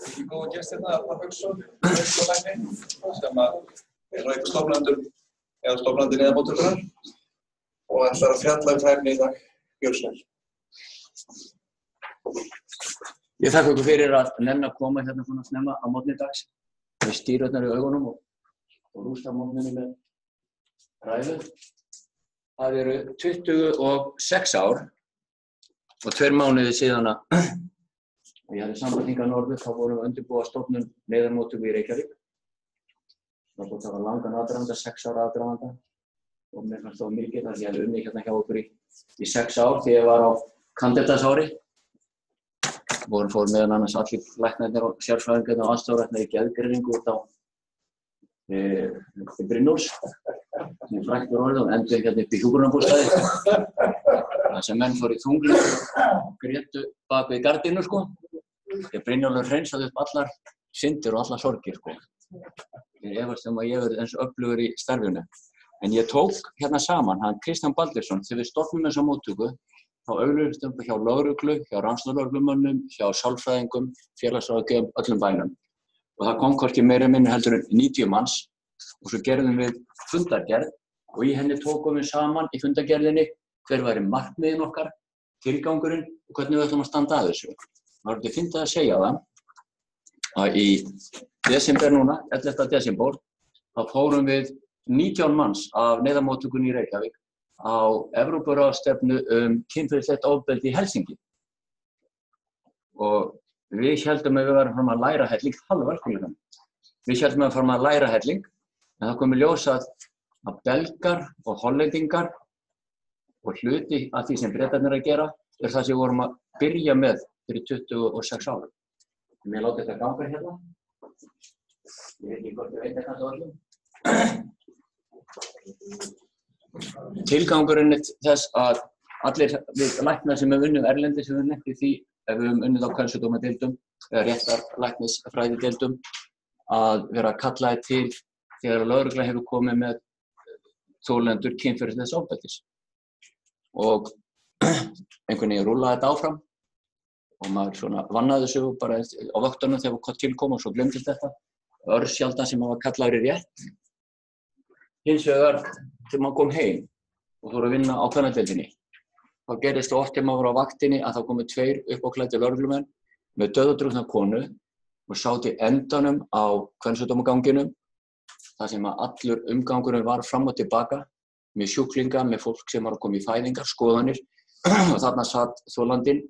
Ekki góða gestirna, Arnar Hauksson, leikskólalækni, sem er einn stofnandi neyðarmóttökunnar og ætlar að fjalla það efni í dag. Gjörðu svo vel. Ég þakka ykkur fyrir að nenna að koma hérna svona snemma á morgni dags með stírurnar í augunum og rústa morgninni með ræðu. Það eru 26 ár og 2 mánuðir síðan að ég hafði samband hingað norður, þá vorum við að undirbúa stofnun neyðarmóttöku í Reykjavík. Það var langan aðdraganda, 6 ára aðdraganda og mér fannst það mikið að ég hafði unnið hérna hjá okkur í 6 ár þegar ég var á kandídatsári. Fór meðal annars allir læknarnir og sérfræðingarnir og aðstoðarlæknar í geðgreiningu út á Brynjólfs, sem fræktur orðið og enduðu hérna upp í hjúkrunarbústaði. Það sem menn fóru í þunglyndi og grétu bak við gardínu sko. Þegar Brynjólfur hreinsaði upp allar syndir og allar sorgir sko. Ég efast að ég verði eins öflugur í starfinu. En ég tók hérna saman hann Kristján Baldursson þegar við stofnum þessa móttöku. Þá auglýstum við hjá lögreglu, hjá rannsóknarlögreglumönnum, hjá sálfræðingum, félagsráðgjöfum, öllum bænum. Og það kom hvorki meira minni heldur en 90 manns og svo gerðum við fundargerð og í henni tókum við saman í fundargerðinni hver væri markmiðin okkar, tilgangurinn og hvernig við ætlum að standa að þessu. Það var ekki fyndið að segja það að í desember núna, 11. desember, þá fórum við 19 manns af neyðarmóttökunni í Reykjavík á Evrópuráðstefnu kynferðislegt ofbeldi í Helsinki. Og við héldum að við varum fram að læra helling, velkomin. Við héldum að við varum að læra helling, en það kom í ljós að belgar og hollendingar og hluti af því sem Bretarnir að gera er það sem við vorum að byrja með fyrir 26 árum. Mér láti þetta ganga hérna. Ég veit ekki hvort ég veit þetta öllum. Tilgangurinn er þess að allir við læknar sem við unnum erlendis sem við nefnum því ef við höfum unnið á kvensjúkdómadeildum eða réttarlæknisfræðideildum að vera kallaðir til þegar lögregla hefur komið með þolendur kynferðislegs ofbeldis. Og einhvern veginn rúllaði þetta áfram og maður svona vannaði þessu bara á vöktunum þegar við tilkom og svo glemdist þetta. Örsjaldan sem maður var kallaður í rétt. Hins vegar þegar maður kom heim og fór að vinna á kvennadeildinni. Þá gerðist það oft þegar maður var á vaktinni að þá komu 2 uppáklæddir lögreglumenn með dauðadrukkna konu og sátu í endanum á kvensjúkdómaganginum þar sem að allur umgangurinn var fram og tilbaka með sjúklinga, með fólk sem var að koma í fæðingar, skoðanir og þarna satt þolandinn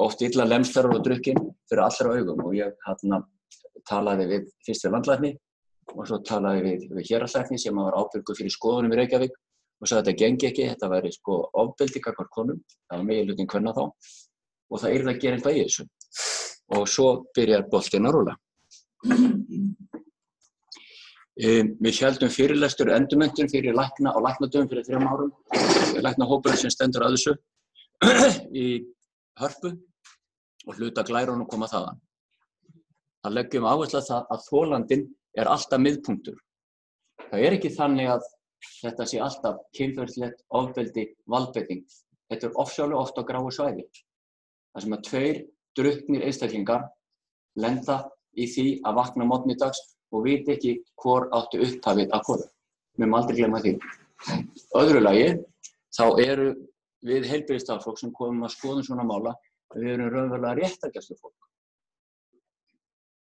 oft illa lemstraður og drukkinn fyrir allra augum og ég talaði við fyrst við landlækni og svo talaði við héraðslækni sem var ábyrgur fyrir skoðunum í Reykjavík og sagði að þetta gengi ekki, þetta væri sko ofbeldi gagnvart konum, það var meginhlutinn kvenna þá og það yrði að gera eitthvað í þessu. Og svo byrjar boltinn að rúlla. Við héldum fyrirlestur endurmenntun fyrir lækna á læknadöfum fyrir 3 árum, læknahópurinn sem stendur að þessu í Hörpu og hluta glærunum koma þaðan. Það leggjum áherslu á það að þolandinn er alltaf miðpunktur. Það er ekki þannig að þetta sé alltaf kynferðislegt ofbeldi, valdbeiting. Þetta er ofsjálega oft á gráu svæði. Það sem að 2 drukknir einstaklingar lenda í því að vakna morgni dags og vita ekki hvor áttu upphafið að hvoru. Við má aldrei glemma því. Öðru lagi, þá eru við heilbrigðisstarfsfólk sem komum að skoðum svona mála, við erum raunverulega réttargæslufólk.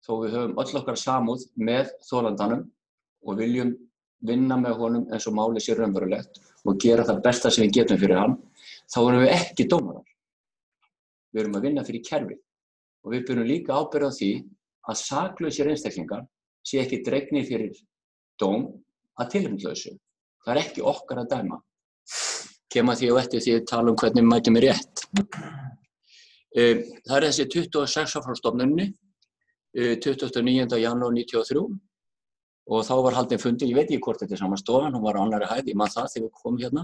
Þó við höfum öll okkar samúð með þolandanum og viljum vinna með honum eins og málið sé raunverulegt og gera það besta sem við getum fyrir hann, þá erum við ekki dómarar. Við erum að vinna fyrir kerfið og við berum líka ábyrgð á því að saklausir einstaklingar sé ekki dregnir fyrir dóm að tilefnislausu. Það er ekki okkar að dæma. Kemur því á eftir því að tala um hvernig mætum við rétt. Það er þessi 26 frá stofnuninni, 29. janúar 1993 og þá var haldinn fundur, ég veit ekki hvort þetta er sama stofan, hún var á annarri hæð, ég man það þegar við komum hérna.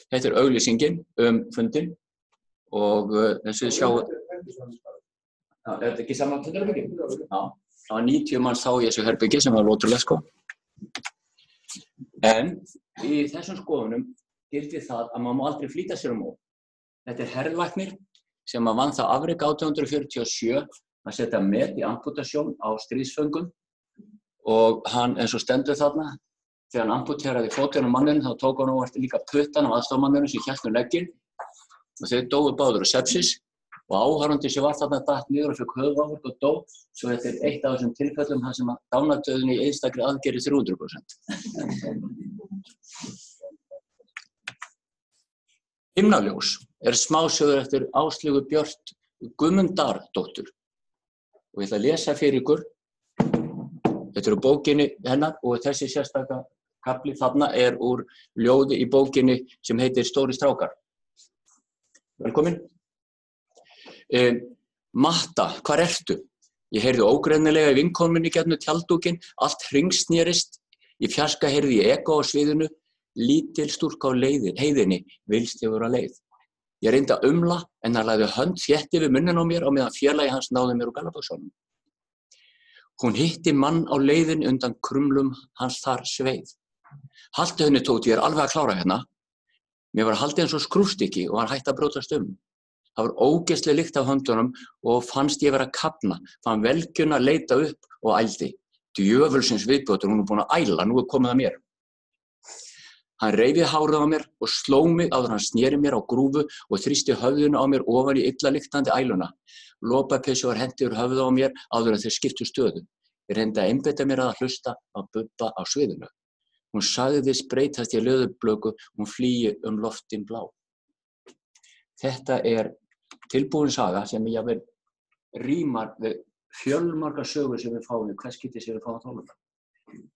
Þetta er auglýsingin fundinn og þessu sjáu... Er þetta ekki saman fundarherbyggi? Já, það var 90 manns þá í þessu herbyggi sem var ótrúlega sko. En í þessum skoðunum gildi það að maður má aldrei flýta sér of. Þetta er herðlæknir sem vann það afrek 1847 að setja met í amputasjón á stríðsföngum og hann eins og stendur þarna, þegar hann amputeraði fótinn á manninum þá tók hann óvart líka puttan á aðstofmanninu sem hélt legginn og þeir dóu báður á sepsis og áhorfandi sem var þarna datt niður og fékk höfuðáverk og dó, svo þetta er eitt af þessum tilfellum þar sem að dánardauðinn í einstakri aðgerð 300%. Himnaljós er smásögur eftir Áslaugu Björt Guðmundardóttur og ég ætla að lesa fyrir ykkur. Þetta eru bókinni hennar og þessi sérstaka kafli þarna er úr ljóði í bókinni sem heitir Stóri strákar. Velkomin. Matta, hvar ertu? Ég heyrði ógreinilega í vinkonunni gegnum tjalddúkinn, allt hringsnerist, í fjarska heyrði ég eko á sviðinu, lítil stúlka á heiðinni, vilst ég vera leið. Ég reyndi að umla en hann lagði hönd þétt yfir munninn á mér á meðan félagi hans náði mér úr gallabuxunum. Hún hitti mann á leiðinni undan krumlum hans þar sveið. Haltu henni Tóti, ég er alveg að klára hérna. Mér var haldið eins og skrúfstykki og hann hætti að brjótast um. Það var ógeðsleg lykt af höndunum og fannst ég vera að kafna, fann velgjuna að leita upp og ældi. Djöfulsins viðbjótur, hún er búin að æla, nú er komið að mér. Hann reifið hárið á mér og sló mig áður hann sneri mér á grúfu og þrýsti höfðinu á mér ofan í illa lyktandi æluna. Lopapeysu var henti úr höfðu á mér áður en þeir skiptu stöðu. Ég reyndi að einbeita mér að hlusta á Bubba á sviðinu. Hún sagðist breytast í leðurblöku, hún flýi loftin blá. Þetta er tilbúin saga sem ég rímar við fjölmargar sögur sem við fáum í hvers skipti sem við fáum tónleika.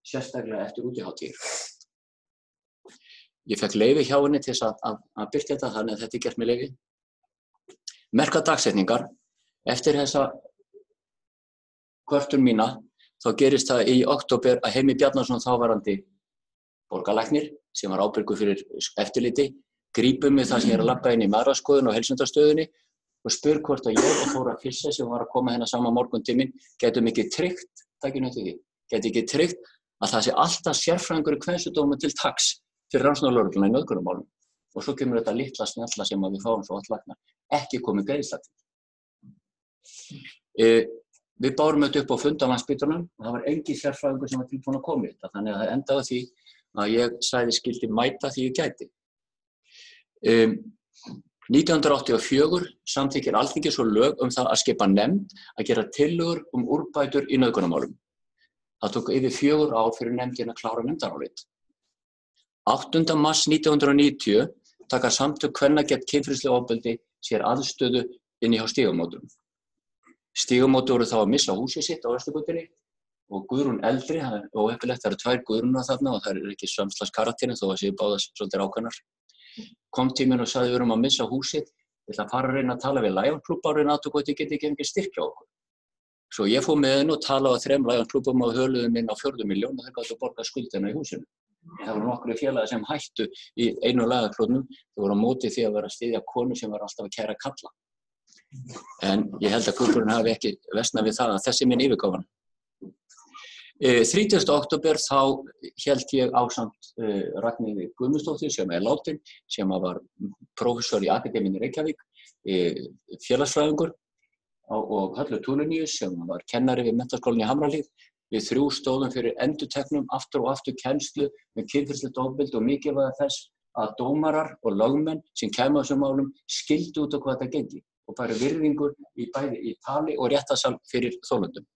Sérstaklega eftir útihátíðir. Ég fekk leyfi hjá henni til að birta þetta þannig að þetta er gert með leyfi. Merkar dagsetningar. Eftir þessa kvörtun mína þá gerist það í október að Heimir Bjarnason þáverandi borgarlæknir sem var ábyrgur fyrir eftirliti grípur mig það sem ég er að labba inn í mæðraskoðun og heilsundastöðinni og spyr hvort að ég og Þóra Fisse sem var að koma hérna saman morgun til mín getum ekki tryggt, takinu eftir því, getum ekki tryggt að það sé alltaf sérfræðingur í kvensudómi til taks fyrir rannsóknarlögregluna í nauðgunarmálum. Og svo kemur þetta litla snjalla sem við fáum svo alltaf ekki komið greiðsla til. Við bárum þetta upp á fund á Landspítalanum og það var engin sérfræðingur sem var tilbúinn að koma í þetta, þannig að það endaði á því að ég sagði skildi mæta því ég gæti. 1984 samþykkir Alþingi svo lög það að skipa nefnd að gera tillögur úrbætur í nauðgunarmálum. Það tók yfir 4 ár fyrir nefndin að klára nefndarálit. 8. mars 1990 taka samtök kvenna gegn kynferðislegu ofbeldi sér aðstöðu inni hjá Stígamótum. Stígamót voru þá að missa húsið sitt á Vesturgötunni og Guðrún eldri, það er óheppilegt, það eru 2 Guðrúnar þarna og það er ekki samslags karakterinn þó að séu báðar svolítið ákveðnar. Kom tíminn og sagði við erum að missa húsið, ég ætla að fara að reyna að tala við Lion-klúbba og reyna að hvort ég geti ekki engin styrkja okkur. Svo ég fór með henni og talaði á 3 Lion-klúbbum og höluðum inn á 4 milljón og þeir gátu að borga skuldina í húsinu. Það voru nokkru félagi sem hættu í einu lagaklónum, þau voru á móti því að vera að styðja konu sem var alltaf að kæra kalla. En ég held að klúbburinn hafi ekki versnað við það að þessi minn yfirgáfan. 30. október þá hélt ég ásamt Ragnheiði Guðmundsdóttur sem er látin, sem var prófessor í Akademíunni í Reykjavík, félagsfræðingur og Höllu Túluníus sem var kennari við Menntaskólann í Hamrahlíð. Við 3 stóðum fyrir endurteknum aftur og aftur kennslu með kynferðislegt ofbeldi og mikilvægi þess að dómarar og lögmenn sem kæmu á þessum málum skildu út á hvað þetta gengi og bæru virðingur bæði í tali og réttarsal fyrir þolendum.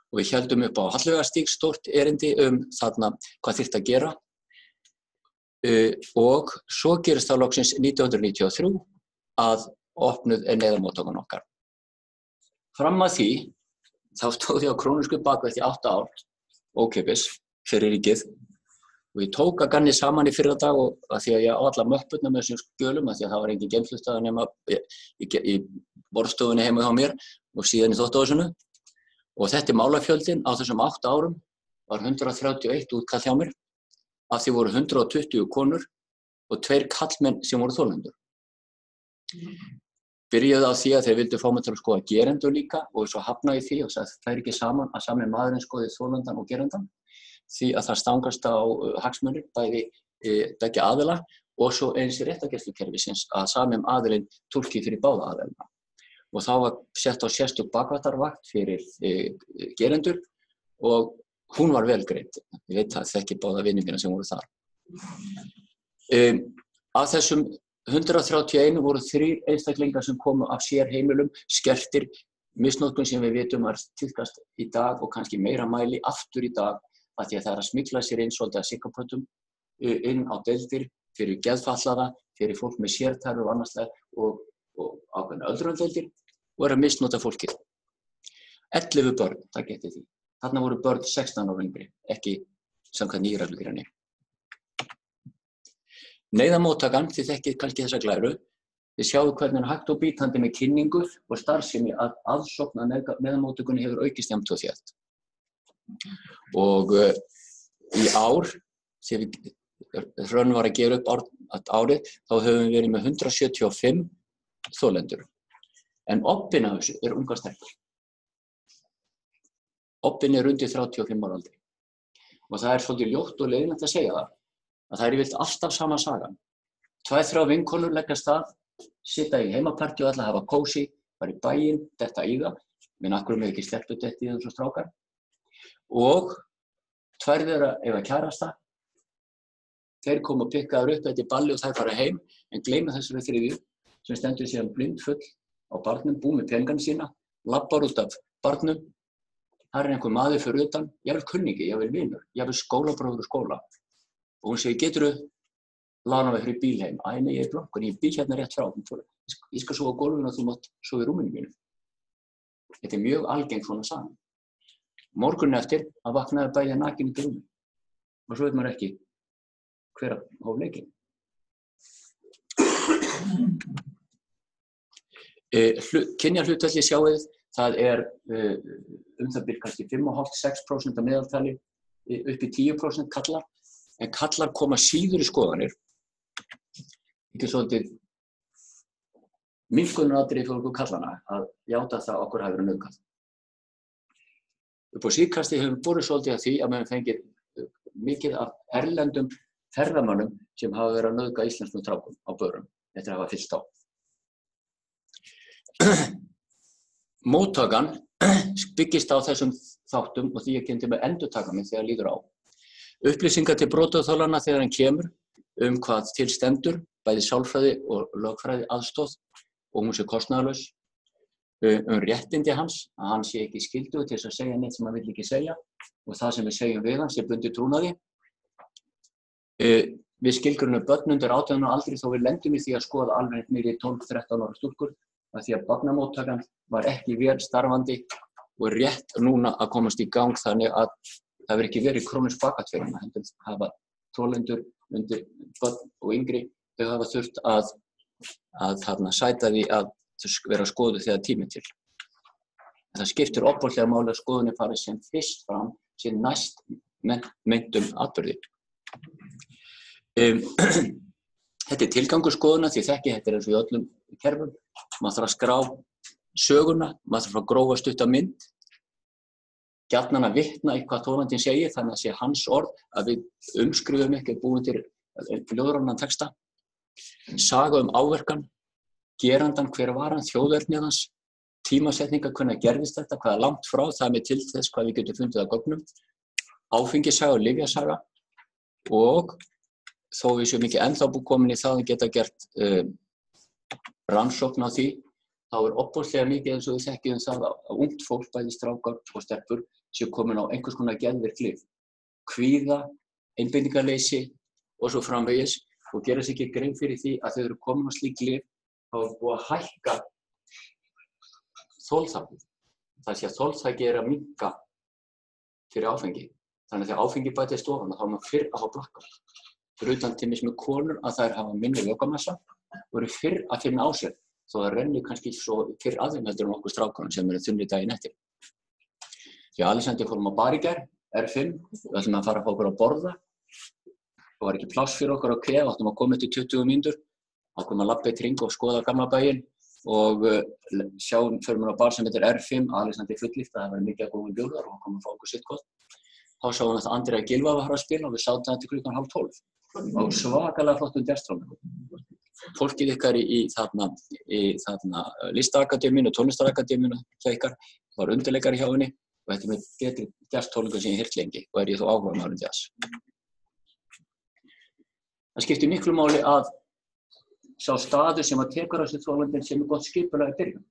Og við héldum upp á Hallveigarstíg stórt erindi þarna hvað þyrfti að gera og svo gerist það loksins 1993 að opnuð neyðarmóttökan okkar. Fram að því þá stóð ég á Krónísku bakveit í 8 ár, ókeypis, fyrir ríkið og ég tók að ganni saman í fyrradag og að því að ég á alla möppurna með þessum skjölum að því að það var engin geymslustaður nema í borðstofunni heima hjá mér og síðan í þvottahúsinu. Og þetta málafjöldin á þessum 8 árum var 131 útkall hjá mér, af því voru 120 konur og 2 karlmenn sem voru þolendur. Byrjaði á því að þeir vildu fá mig til að skoða gerendur líka og svo hafnaði því og sagði það ekki saman að sami maðurinn skoði þolendan og gerendan því að það stangast á hagsmunir bæði beggja aðila og svo eins í réttargæslukerfisins að sami aðilinn túlki fyrir báða aðilana. og þá var sett á sérstök bakvaktarvakt fyrir gerendur og hún var vel greidd. Ég veit það, þekki báða vini mína sem voru þar. Af þessum 131 voru 3 einstaklingar sem komu af sérheimilum, skertir, misnotkun sem við vitum að tíðkast í dag og kannski meira mæli aftur í dag af því að það er að smygla sér inn svolítið að sykurpötum inn á deildir fyrir geðfatlaða, fyrir fólk með sérþarfir og annars og ákveðna öldrunardeildir og er að misnota fólkið. 11 börn, það getið því. Þarna voru börn 16 ára yngri, ekki samkvæmt nýju reglugerðinni. Neyðarmóttakan, þið þekkið kannski þessa glæru, þið sjáu hvernig hægt og bítandi með kynningu og starfsemi að aðsókn að neyðarmóttökunni hefur aukist jafnt og þétt. Og í ár, þegar Hrönn var að gera upp árið, þá höfum við verið með 175 þolendur. En obbinn af þessu er ungar stelpur. Obbinn er undir 35 ára aldri. Og það er svolítið ljótt og leiðinlegt að segja það, að það er yfirleitt alltaf sama sagan. 2-3 vinkonur leggja af stað, sitja í heimapartí og ætla að hafa kósí, fara í bæinn, detta í það, menn akkur með ekki sleppt og detti í þessu strákar. Og 2 þeirra eiga kærasta, þeir koma og pikkaður upp eftir balli og þær fara heim, en gleyma þessari þriðju, sem stendur síðan blindfull á barnum, búið með peningana sína, labbar út af barnum, þar er einhver maður fyrir utan, jafnvel kunningi, jafnvel vinur, jafnvel skólabróður úr skóla. Og hún segir, geturðu lána mig fyrir bíl heim? Æ, nei, ég er blokkur, ég bíl hérna rétt frá. Ég skal sofa á gólfinu og þú mátt sofa í rúminu mínu. Þetta er mjög algengt svona saman. Morgunin eftir að vaknaði bæði nakin í rúminu. Og svo veit maður ekki hver að hóf leikinn. Kynjahlutfallið sjáið, það er það bil kannski 5,5–6% af meðaltali upp í 10% kallar, en kallar koma síður í skoðanir. Ekki svolítið minnkunaratriði fyrir okkur kallana að játa það okkur hafi verið nauðgað. Upp á síðkastið hefur borið svolítið að því að við fengið mikið af erlendum ferðamönnum sem hafa verið að nauðga íslenskum strákum á börum eftir að hafa fyllt á. Móttakan byggist á þessum þáttum og því ég kynnti með endurtaka mig þegar líður á. Upplýsingar til brotaþolanna þegar hann kemur hvað til stendur, bæði sálfræði og lögfræði aðstoð og hún sé kostnaðarlaus, réttindi hans, að hann sé ekki skyldugur til þess að segja neitt sem hann vill ekki segja og það sem við segjum við hann sé bundið trúnaði. Við skilgrunum börn undir 18 ára aldri þó við lendum í því að skoða alveg niður í 12–13 ára stúlkur af því að barnamóttakan var ekki vel starfandi og er rétt núna að komast í gang þannig að það verður ekki verið krónísk bakatverðina, heldur hafa þolendur undir börn og yngri, þau hafa þurft að sæta því að vera skoðuð þegar tími til. Það skiptir ofboðslega máli að skoðunni fari sem fyrst fram, sem næst meintum atburði. Þetta er tilgangur skoðuna því þekki þetta er eins og í öllum kerfum. Maður þarf að skrá söguna, maður þarf að grófa stutta mynd, gjarnan að vitna í hvað þolandinn segir, þannig að sé hans orð, að við umskrifum ekki búin til ljóðrænan texta, saga áverkan, gerandan, hver var hann, þjóðernið hans, tímasetningar, hvernig gerðist þetta, hvað er langt frá, það er með til þess hvað við getum fundið að gögnum, áfengissaga og lyfjasaga og þó við séum ekki ennþá komin í það að geta gert rannsókn á því, þá er ofboðslega mikið eins og við þekkjum það að ungt fólk, bæði strákar og stelpur, séu komin á einhvers konar geðvirk lyf. Kvíða, einbeitingarleysi og svo framvegis og gera sér ekki grein fyrir því að þau eru komin á slík lyf, þá er búið að hækka þolþakið. Það sé að þolþakið er að minnka fyrir áfengi. Þannig að þegar áfengi bætist ofan þá er maður fyrr að hafa blakka. Fyrir utan til með konur að þær hafa minni vökvamassa og eru fyrr að finna á sér. Þó það rennir kannski svo fyrr að þeim heldur okkur strákunum sem eru þunnir daginn eftir. Því að Alexander fórum á bar í gær, R5, við ætlum að fara að fá okkur að borða. Það var ekki pláss fyrir okkur á kvef, áttum að koma eftir 20 mínútur, ákveðum að labba eitt hring og skoða gamla bæinn og förum á bar sem heitir R5, Alexander fullýft, það var mikið að góða bjóðar og komum að fá okkur sitt gott. Þá sáum við að Andrea Gylfa var að spila og við sátum þetta klukkan 11:30 og svakalega flottum djastrónum. fólkið ykkar í listaakademíu og tónlistarakademíu hjá ykkar, var undirleikari hjá henni og þetta með betri jazztónleika sem ég heyrt lengi og ég þó áhugamaður jazz. Það skiptir miklu máli að sá staður sem að tekur á sig þolandinn sem gott skipulag í byrjun.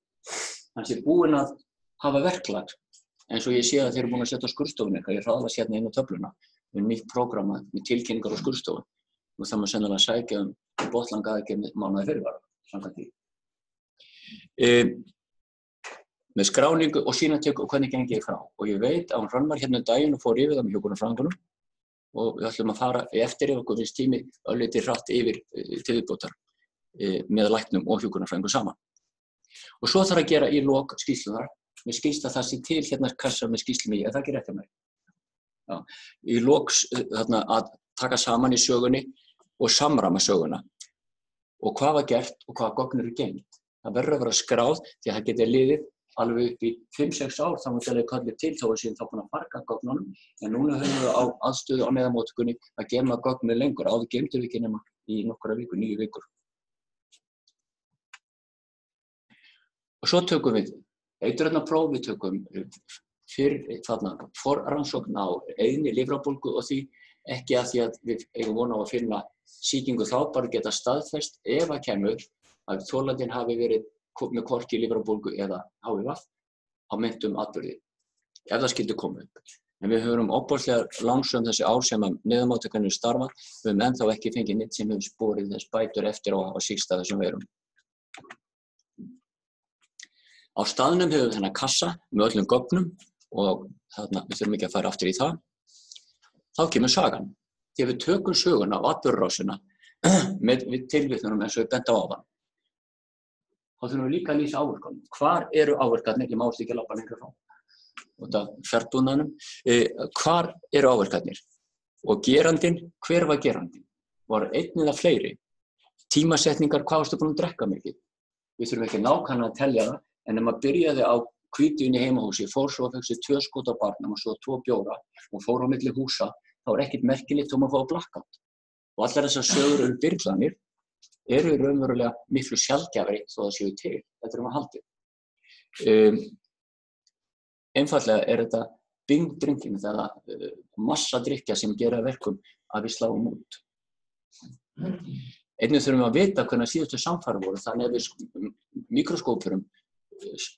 Hann sé búinn að hafa verklag, eins og ég sé að þeir eru búin að setja á skurðstofunni eitthvað, ég hraðast hérna inn á töfluna með nýtt prógram með tilkynningar á skurðstofu og það má sennilega sækja bottlanga aðgerð mánaði fyrirvara, samkvæmt því. Með skráningu og sýnatöku og hvernig gengi ég frá. Og ég veit að hún Hrannar hérna daginn og fór yfir það með hjúkrunarfræðingunum og við ætlum að fara eftir okkur finnst tími örlítið hratt yfir til viðbótar með læknum og hjúkrunarfræðingum saman. Og svo þarf að gera í lok skýrslunar, mér skilst að það sé til hérna kassa með skýrslum í, er það ekki rétt hjá mér? Já, í lok þarna að taka saman í sögunni og samræma söguna og hvað var gert og hvaða gögn eru geymt. Það verður að vera skráð því að það getur liðið alveg upp í 5-6 ár þá mútið að kallið til þá er síðan þá búin að farga gögnunum en núna höfum við á aðstöðu á neyðarmóttökunni að geyma gögnin lengur, áður geymdum við ekki nema í nokkra vikur, 9 vikur. Og svo tökum við eiturefnapróf, við tökum forrannsókn á einni lifrarbólgu og því ekki að því að við eigum von á að finna sýkingu þá bara geta staðfest ef að kemur að þolandinn hafi verið með hvorki lifrarbólgu eða HIV á meintum atburði, ef það skyldi koma upp. En við höfum óbúrslega langsum þessi ár sem að neyðarmóttökunni starfa, við höfum ennþá ekki fengið neitt sem hefur sporið þess bætur eftir á að hafa sýkst að þessum veirum. Á staðnum höfum við þennan kassa með öllum gögnum og þarna við þurfum ekki að fara aftur í það. Þá kemur sagan. Þegar við tökum söguna á atburðarásina með tilvitnunum eins og við bent á áðan, þá þurfum við líka að lýsa áverkanum. Hvar eru áverkarnir? Ég mást ekki að labba lengra frá. Út af fjárbúnaðinum. Hvar eru áverkarnir? Og gerandinn, hver var gerandinn? Var einn eða fleiri? Tímasetningar, hvað varstu búin að drekka mikið? Við þurfum ekki nákvæmlega að telja það, en ef maður byrjaði á hvítuðinni heimahúsi, fór svo að fekk sér 2 skot á barnum og svo 2 bjóra og fór á milli húsa, þá er ekkert merkilegt þó maður fá blackout. Og allar þessar sögur byrglanir eru raunverulega miklu sjaldgæfari þó það séu til. Þetta er að haldi. Einfaldlega er þetta bing-drinking, það massa drykkja sem gera verkum að við sláum út. Einnig þurfum við að vita hvernig síðustu samfæri voru, þannig að við mikroskópurum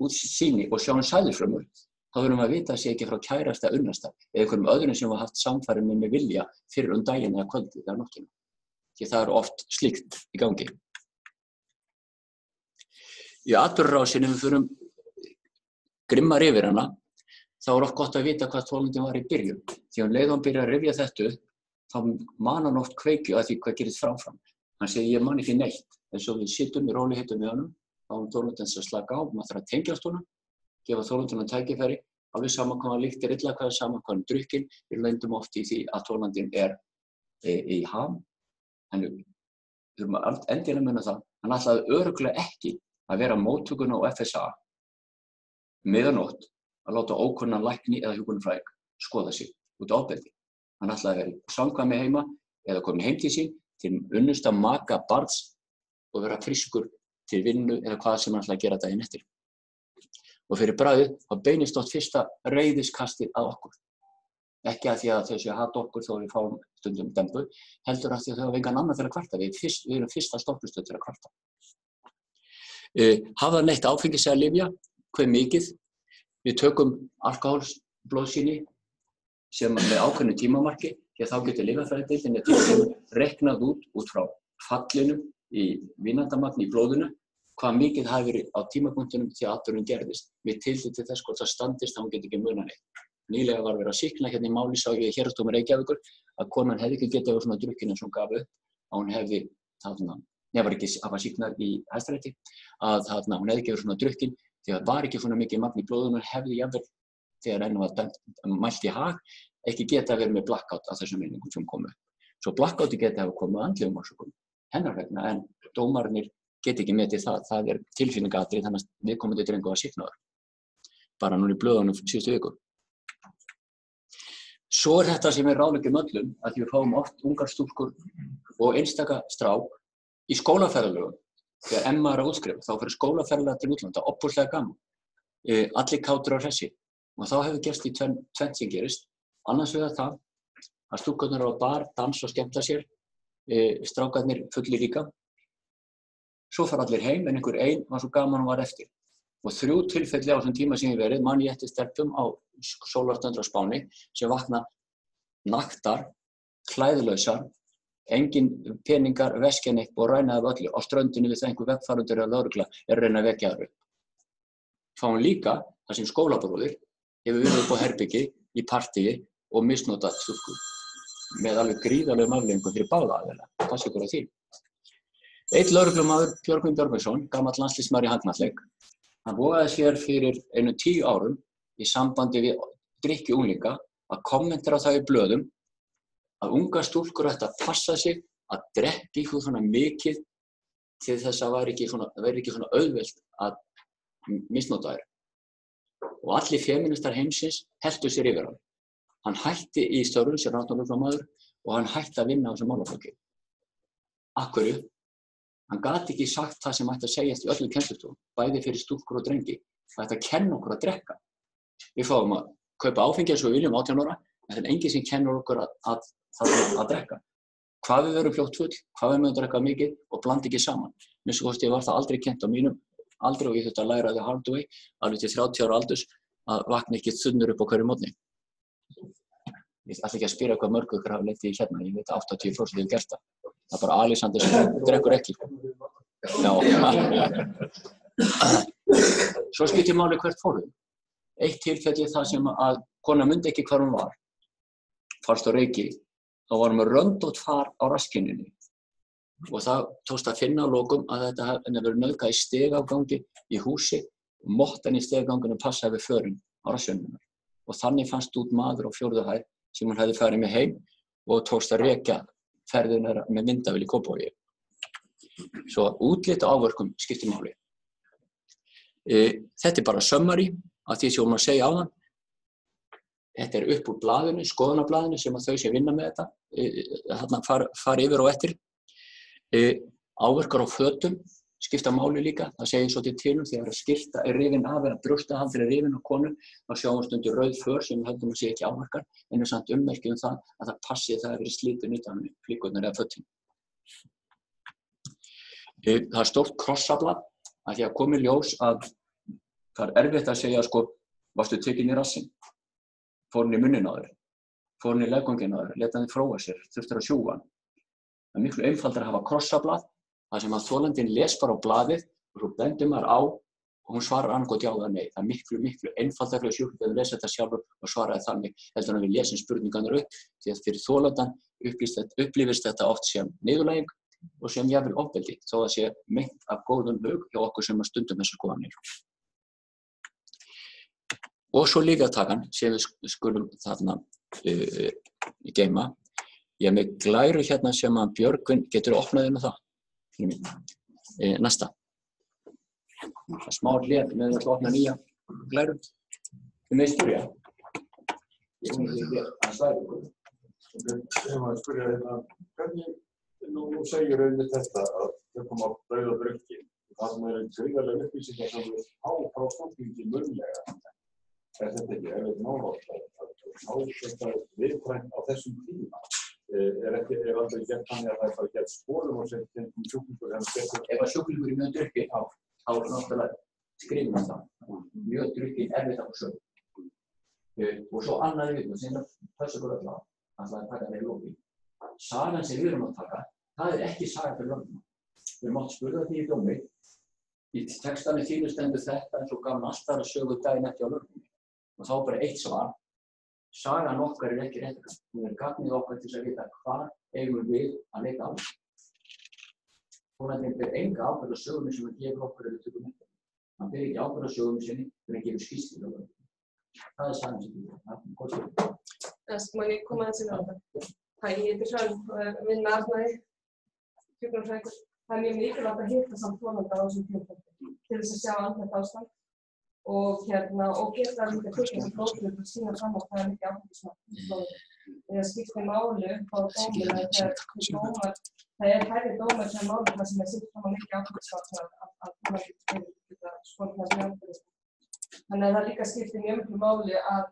út sýni og sjáum sæðisfrumur, þá þurfum við að vita að sé ekki frá kærasta unnasta eða einhverjum öðrum sem hafa haft samfæri með vilja fyrir daginn eða kvöldið eða nóttina. Því það er oft slíkt í gangi. Í atburðarrásinni við förum grimmar yfir hana, þá er oft gott að vita hvað þolandinn var í byrjun. Því að leið hann byrjar að rifja þetta upp, þá man hann oft kveikju að því hvað gerist framfram. Hann segir ég man ekki neitt, en svo við sittum í rólegheitum með honum, þá er þolandinn að slaka á, maður þarf að tengjast honum, gefa þolandinn tækifæri, alveg sama hvað hann lyktir illa, hvað er sama hvað hann drukkinn, við lendum oft í því að þolandinn er í ham. En við þurfum að endilega muna það, hann ætlaði örugglega ekki að vera móttökuna á FSA miðanótt að láta ókunnan lækni eða hjúkrunarfræðing skoða sig út á ofbeldi. Hann ætlaði að vera í samkvæmi heima eða komið heim til sín til unnusta maka barns og vera frískur til vinnu eða hvað sem hann ætlaði að gera daginn eftir. Og fyrir bragðið þá beinist oft fyrsta reiðiskastið að okkur. Ekki að því að þau séu að hata okkur þó við fáum stundum dembu, heldur að því að þau hafa engan annan fyrir að kvarta. Við erum fyrsta stoppistöð fyrir að kvarta. Hafa neitt áfengis eða lyfja, hve mikið. Við tökum alkohólsblóðsýni sem með ákveðnu tímamarki, því að þá getur lyfjafræðideildin reiknað út frá fallinum í vínandamagni í blóðinu, hvað mikið hafi verið á tímapunktunum því að atburðurinn gerðist. Við tillit til þess hvort það standist þá hún getur ekki munað neitt. Nýlega var verið að sýkna hérna í máli sá ég í héraðsdómi Reykjavíkur að konan hefði ekki getað verið svona drukkin eins og hún gaf upp að hún hefði var ekki að var sýknað í Hæstarétti að hún hefði ekki verið svona drukkin því að var ekki svona mikið magn í blóðinu hefði jafnvel þegar enn var mælt í hag ekki getað verið með blackout af þessum meiningum sem komu upp. Svo blackouti geti hafa komið andlegum orsökum hennar vegna en dómararnir geti ekki metið það er tilfinningaatriði þannig að viðkomandi drengur var sýknaður bara núna í blöðunum síðustu viku. Svo er þetta sem ráðleggjum öllum að við fáum oft ungar stúlkur og einstaka strák í skólaferðalögum, þegar Emma að útskrifa, þá fyrir skólaferðalega til útlanda, opbúslega gaman. Allir kátir á hressi. Og þá hefur gerst í tvennt sem gerist. Annars vegar það að stúlkurnar á bar, dansa og skemmta sér, strákarnir fullir líka. Svo fara allir heim, en einhver ein var svo gaman og var eftir. Og 3 tilfelli á þessum tíma sem ég verið, man ég eftir stelpum á sólarstöndur á Spáni, sem vakna naktar, klæðlausar, engin peningar, veskja neitt og rænaði af öllu á ströndinni við það einhver vegfarendur eða lögregla að reyna að vekja þær upp. Fáum líka þar sem skólabróðir hefur verið upp á herbyggi í partíi og misnotað stúlkur með alveg gríðarlegum afleiðingum fyrir báða aðila. Passa ykkur á því. Einn lögreglumaður, Björgvin Björgvinsson, gamall landsliðsmaður í handknattleik, hann vogaði sér fyrir 10 árum í sambandi við drykkjuunglinga að kommentera það í blöðum að unga stúlkur ættu að passa sig að drekka ykkur svona mikið til þess að það væri ekki svona auðvelt að misnota þær. Og allir feministar heimsins helltu sér yfir hann. Hann hætti í störfum sem rannsóknarlögreglumaður og hann hætti að vinna á þessum málaflokki. Af hverju? Hann gat ekki sagt það sem ætti að segjast í öllum kennslustofum, bæði fyrir stúlkur og drengi. Það ætti að kenna okkur að drekka. Við fáum að kaupa áfengi eins og við viljum 18 ára, en það er enginn sem kennur okkur að drekka. Hvað við verum fljótt full, hvað við mögum drekka mikið og blanda ekki saman. Mér svo ég var það aldrei kennt á mínum aldri og ég þurfti að læra the hard way, alveg til 30 ára aldurs, að vakna ekki þunnur upp á hverju morgni. Ég ætla ekki að spyrja hvað mörg ykkur hafa lent í hérna, ég veit að 80% hefur gert það. Það bara Alexander sem drekkur ekki. Já. Svo skiptir máli hvert fórum. Eitt tilfelli það sem að kona mundi ekki hvar hún var, farst á Reyki, þá var hún með röndótt far á rasskinnunni. Og það tókst að finna að lokum að þetta hefði verið nauðgað í stigafgangi í húsi og mottan í stigafganginu passaði við förin á rassjónunnar. Og þannig fannst út maður á 4. hæð sem hún hefði farið með heim og tókst að rekja ferðina með myndavél í Kópavogi. Svo útlit og áverkum skiptir máli. Þetta bara summary af því sem að segja áðan. Þetta upp úr blaðinu, skoðanablaðinu sem að þau sem vinna með þetta fara yfir og eftir. Áverkar á fötum skipta máli líka. Það segir svolítið til þegar skyrta er rifin af eða brjóstahaldur er rifin á konu, þá sjáum við stundum rauð för sem við höldum að sé ekki áverkar, en samt ummerki það að það passi það að verið slitið utan flíkurnar eða fötin. Það er stórt krossablað að því að komi ljós að það er erfitt að segja varstu tekinn í rassinn, fór hann í munninn á þér, fór hann í leggöngin á þér, lét hann þig fróa sér, þurftir að sjúga hann. Það er miklu einfaldara að hafa krossablað, þar sem að þolandinn les bara á blaðið og svo bendir maður á og hún svarar annað já eða nei. Það er miklu einfaldara fyrir sjúklinga að lesa þetta sjálfur og svaraði þannig heldur en að við lesum spurningarnar upp, því að fyrir þolandann upplifist þetta oft sem niðurlæging og sem jafnvel ofbeldi, þó að sé meint af góðum hug hjá okkur sem að stundum þessar skoðanir. Og svo lyfjatakan sem við skulum þarna geyma. Ég er með glæru hérna sem að Björgvin getur opnað inn á það. Næsta. Það er smá hlið með að opna nýja glæru. Þið með spyrja. Ég að svæða ykkur. Ég maður spyrja hvernig nú segir auðvitað þetta að þau koma á brauð og bruggi. Það sem gríðarlega upplýsingar sem við fá frá fólki munnlega. Þetta ekki erfitt nálægt að fá þetta viðkvæmt á þessum tíma. Er aldrei gert þannig að það er bara gert sporum og sem sjúklingur Ef að sjúklingur er mjög drukkinn, þá náttúrulega skrifum við það. Mjög drukkinn erfitt að fá sögn. Og svo annað við sem þessu ykkur öll að taka það í lokin. Sagan sem við erum að taka, það er ekki saga fyrir lögregluna. Við erum átt spurða því í dómi. Í textanum þínu stendur þetta eins og gaf nastar að sögu daginn eftir á lögreglunni. Og þá bara eitt svar. Sagan okkar er ekki rétt. Hún er gagnið okkar til að vita hvað eigum við að leita á. Þolandinn ber enga ábyrgð á sögunni sem hann gefur okkur ef við tökum eftir. Hann ber ekki ábyrgð á sögunni sinni þegar hann gefur skýrslu á lögreglunni. Það er sagan sem við erum. Má ég koma aðeins inn á þetta? Ég heitir Hrönn og vinn með Arnari, hjúkrunarfræðingur. Það er mjög mikilvægt að hitta samt þolanda á þessum tímapunkti til þess að sjá andlegt ástand. Og geta líka tekið þessi prófið og sýna fram á hvað er mikið áfengismagn. það skiptir máli upp á dómina þegar dómar, það hærri dómar sem máli það sem sýnt fram á mikið ákveðsvart að það geta skortað sem ákveðist. Þannig að það líka skiptir mjög miklu máli að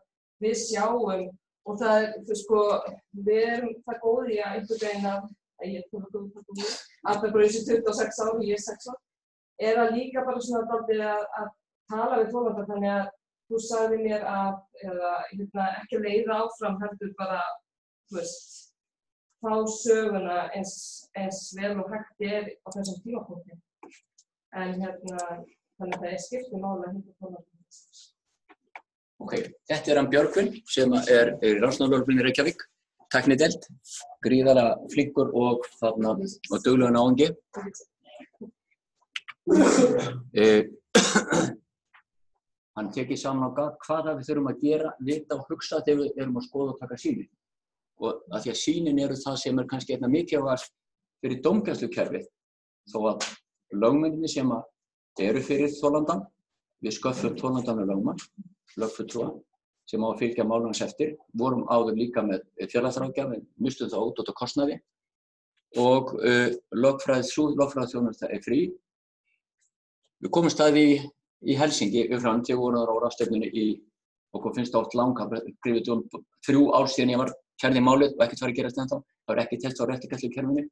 við sjáum og það við erum það góð í að einhvern veginn að það bara eins og 26 ári, ég 6 ár, að líka bara svona dálítið að tala við þolanda þannig að þú sagði mér að ekki leiða áfram heldur bara, fá söguna eins vel og hægt á þessum tímapunkti. En þannig að það skiptir máli að hitta þolanda. Ok, þetta hann Björgvin sem í rannsóknarlögreglunni í Reykjavík, tæknideild, gríðarlega flinkur og duglegur náungi. Hann tekið saman á hvað við þurfum að gera, vita og hugsa þegar við erum að skoða og taka sýni. Og að því að sýnin eru það sem kannski einna mikilvægast fyrir dómgæslukerfið, þó að lögmennirnir sem eru fyrir þolandann, við sköffum þolandann og lögmann, lögfulltrúa, sem á að fylgja málum hans eftir, vorum áður líka með félagsráðgjaf, við mistum það út á kostnaði og lögfræðiþjónusta frí. Við komum staði í Helsingi fram þegar við vorum á ráðstefnunni okkur finnst það oft langkafrið 3 ár síðan ég var kærði málið og ekkert var að gerast ennþá. Það var ekki test á réttargæslukerfinu.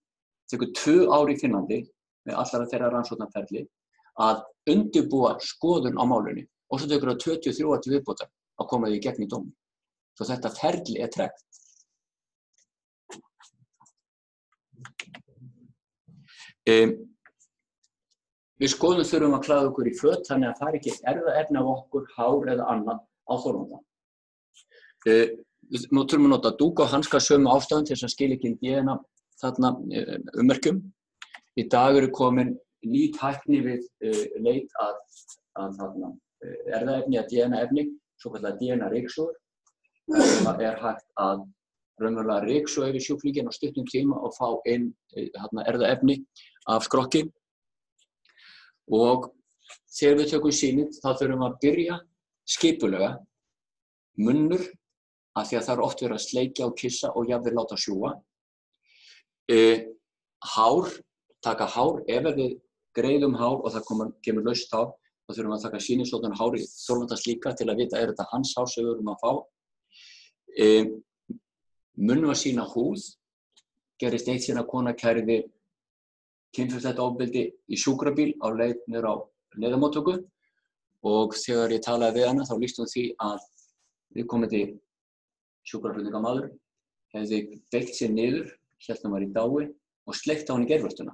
Það tekur 2 ár í Finnlandi með allra þeirra rannsóknarferli að undirbúa skoðun á málunni og svo tekur það 23 ár til viðbótar að koma því í gegn í dómi. Svo þetta ferli tregt. Við skoðum þurfum að klæða okkur í föt þannig að það ekki erfðaefni af okkur, hár eða annað á þolanda. Nú þurfum að nota dúk og hanska sömu ástæðum til þess að skilja ekki DNA þarna ummerkjum. Í dag eru komin ný tækni við leit að erfðaefni að DNA-efni, svokallað DNA-ryksugur. Það hægt að raunverulega ryksuga yfir sjúklinginn á stuttum tíma og fá inn erfðaefni af skrokki. Og þegar við tökum sýnið þá þurfum við að byrja skipulega munnur af því að það er oft verið að sleikja og kissa og jafnvel láta sjúga. Hár, taka hár, ef við greiðum hár og það kemur laust hár þá þurfum við að taka sýnisóttan hár í þolandans líka til að vita þetta hans hár sem við erum að fá. Munnum að sýna húð, gerist eitt síðan að kona kærði kynferðislegt ofbeldi í sjúkrabíl á leið niður á neyðarmóttöku og þegar ég talaði við hana þá lýsti hún því að viðkomandi sjúkraflutningamaður hefði beygt sér niður, hélt hann var í dái og sleikti á hann í geirvörtuna.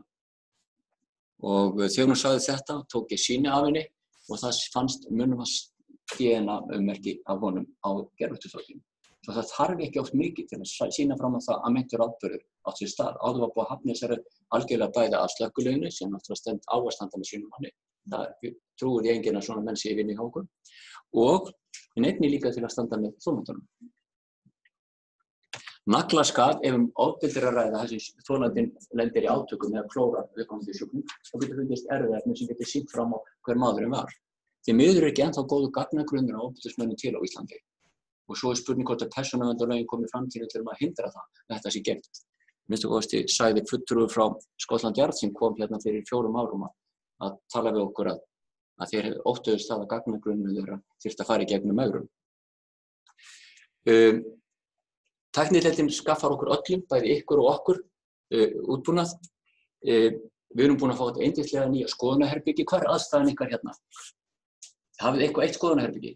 Og þegar hún sagði þetta tók ég sýni af henni og það fannst munnvast DNA-ummerki af honum á geirvörtuþokkinu. Svo það þarf ekki oft mikið til að sýna fram á það að meintur atburður átt sér stað. Áður var búið að hafna þessari algjörlega bæði að slökkviliðinu sem náttúrulega stend á að standa með sínum manni. Það trúir ég enginn að svona menn sé í vinnu hjá okkur. Og einnig líka til að standa með þolandunum. Naglaskaf, ef ofbeldi að ræða þessi þolandinn lendir í átökum eða klórar viðkomandi sjúkling, þá getur fundist erfðaefni sem getur sýnt fram á hver maðurinn var. Því miður ekki ennþá góður gagnagrunnur á ofbeldismönnum til á Íslandi. Og svo spurning hvort að persónuverndarlögin komi framtíðinu til að hindra það, þetta sé gert. Minnstu kosti sagði fulltrúi frá Skotland Yard sem kom hérna fyrir 4 árum að tala við okkur að þeir óttuðust það að gagnagrunnur þeirra þyrfti að fara í gegnum megrun. Tæknideildin skaffar okkur öllum, bæði ykkur og okkur, útbúnað. Við erum búin að fá þetta yndislega nýja skoðunarherbyggi. Hvar aðstæðan ykkar hérna? Hafið eitthvað eitt skoðunarherbyggi?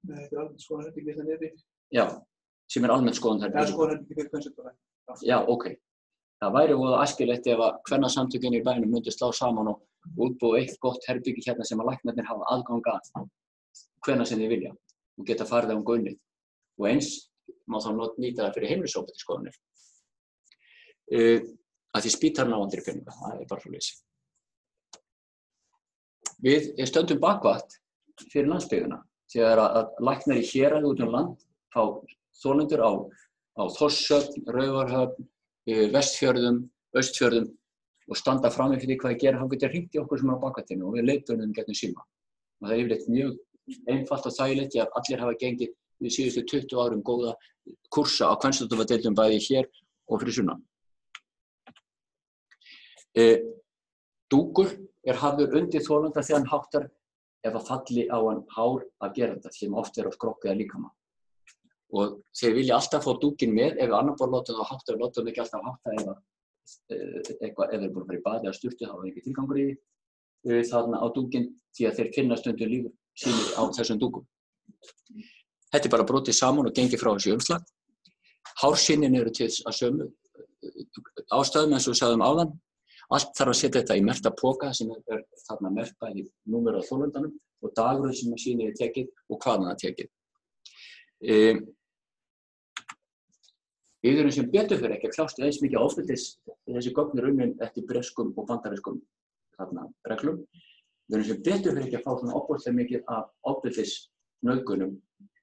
Nei, þetta almennt skoðunarherbyggi þetta niðri. Já, sem almennt skoðunarherbyggi. Já, skoðunarherbyggi fyrir kvennsjúkdóma. Já, ok. Það væri voða æskilegt ef að kvennasamtökin í bænum myndi slá saman og útbúa eitt gott herbyggi hérna sem að læknarnir hafa aðgang að hvenær sem þeir vilja og geta farið á gunnið. Og eins má þá nýta það fyrir heimilisofbeldi að því spítalinn á andri peninga, það er bara svoleiðis. Við stöndum bakvakt fyrir landsbyggðina þegar að læknar í héraði út land fá þolendur á Þórshöfn, Raufarhöfn, Vestfjörðum, Austfjörðum og standa frammi fyrir hvað að gera, þá getur hringt í okkur sem er á bakvaktinu og við leiðbeinum gegnum síma. Og það er yfirleitt mjög einfalt og þægilegt að allir hafa gengið við síðustu 20 árum góða kúrsa á kvensjúkdómadeildum bæði hér og fyrir sunnan. Dúkur hafður undir þolanda þegar hann háttar ef að falli á hann hár af geranda sem oft á skrokki eða líkama. Og þeir vilja alltaf fá dúkinn með ef við annar borð látum þá hátta og látum ekki alltaf hátta ef þeir eru búin að fara í baði eða sturtu þá ekki tilgangur í þarna á dúkinn því að þeir finna stundum lífur sínir á þessum dúkum. Þetta bara brotið saman og gengið frá þessu umslag. Hársinnin eru til að sömu ástæðum eins og við sagðum áðan. Allt þarf að setja þetta í merkta poka sem þarna merkt bæði númer á þolandanum og dagurinn sem sýnið tekið og hvaðan það tekið. Við erum sem betur fyrir ekki að kljást eins mikið ofbeldis þessi gögn unnin eftir breskum og bandarískum reglum. Við erum sem betur fyrir ekki að fá svona ofboðslega mikið af ofbeldisnauðgunum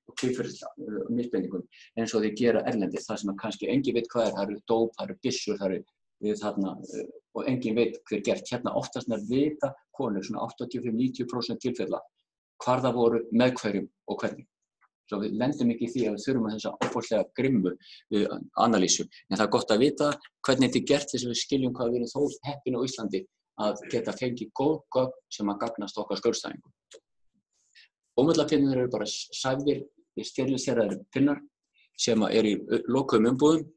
og kynferðislegum misbeitingum eins og þeir gera erlendis, það sem kannski enginn veit hvað það eru dóp, það eru byssur, það eru og enginn veit hver gert. Hérna oftast vita konur, svona 85–90% tilfella, hvar það voru, með hverjum og hvernig. Svo við lendum ekki í því að við þurfum þessa ofboðslega grimmu analýsu. En það gott að vita hvernig þetta gert þess að við skiljum hvað við erum þó heppin á Íslandi að geta fengið góð gögn sem að gagnast okkar skjólstæðingum. Ómöllapinnir eru bara sæfðir, steriliserðaðir pinnar sem eru í lokuðum umbúðum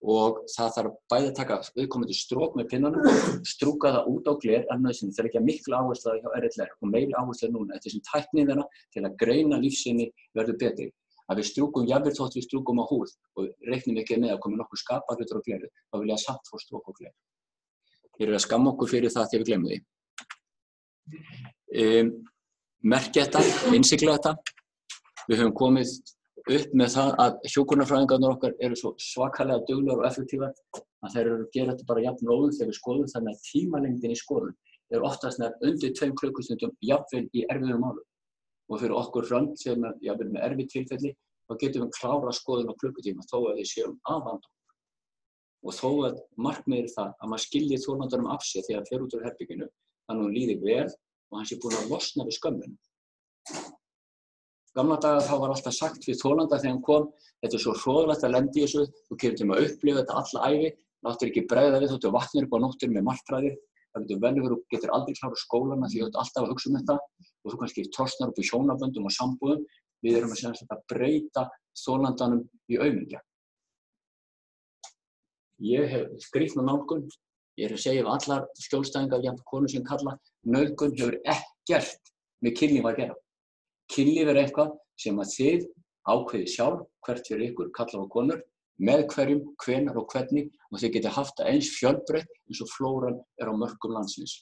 og það þarf bæði að taka viðkomandi strók með pinnanum, strúka það út á gler en nauðsynlegt. Það ekki miklu áhersla hjá RLR og meiri áhersla núna eftir sem tæknin þeirra til að greina lífsýni verður betri. Að við strúkum jafnvel þótt við strúkum á húð og reiknum ekki með að koma nokkuð skapahlutur á glerið, þá vilja samt fá strók á gler. Þeir eru að skamma okkur fyrir það þegar við gleymum því. Merkja þetta, innsigla þetta. Við höfum komið upp með það að hjúkrunarfræðingarnir okkar eru svo svakalega duglegar og effektívar að þeir eru að gera þetta bara jafn róðum þegar við skoðum, þannig að tímalengdin í skoðun oftast undir 2 klukkustundum jafnvel í erfiðum málum. Og fyrir okkur frönd sem jafnvel með erfið tilfelli þá getum við klára skoðun á klukkutíma þó að við séum aðvandum. Og þó að markmiðið það að maður skilji þolandanum af sér þegar hann fer út úr herberginu þannig að hún líði vel og hann sé búinn að losna við skömmina. Gamla daga þá var alltaf sagt við þolanda þegar hann kom, þetta svo hroðalegt að lenda í þessu, þú kemur til að upplifa þetta alla ævi, láttu ekki bregða við þóttu vatnir upp á nóttunum með martraðir, það getur vel verið, þú getur aldrei klárað skólana því þú ert alltaf að hugsa þetta og þú kannski trosnar upp í hjónaböndum og sambúðum, við erum að breyta þolandanum í aumingja. Ég hef skrýtna nálgun, ég að segja við allar skjólstæðingar, jafn konur sem kalla, nauðgun hefur ekkert með kynlíf að gera. Kynlíf eitthvað sem að þið ákveðið sjálf, hvert fyrir ykkur kallar og konur, með hverjum, hvenær og hvernig og þið getið haft það eins fjölbreytt eins og flóran á mörkum landsins.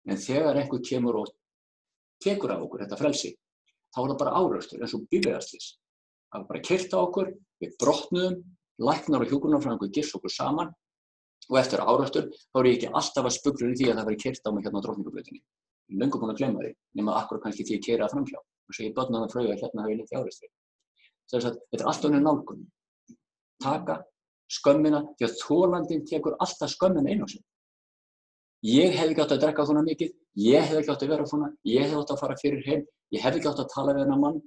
En þegar einhver kemur og tekur af okkur þetta frelsi, þá það bara árekstur eins og bifreiðaslys. Það bara keyrt á okkur, við brotnuðum, læknar og hjúkrunarfræðingur gifs okkur saman og eftir árekstur þá ég ekki alltaf að spugla í því að það væri keyrt á mig hérna á Drottningarbrautinni. Ég er löngu búinn að gleyma því, nema akkúrat kannski því ég keyri það framhjá. Og svo ég börnaði að flauga hérna hafi ég lent í árekstri. Þetta allt önnur nálgun. Taka skömmina því að þolandinn tekur alltaf skömmina inn á sig. Ég hefði ekki átt að drekka svona mikið, ég hefði ekki átt að vera svona, ég hefði átt að fara fyrir heim, ég hefði ekki átt að tala við þennan mann.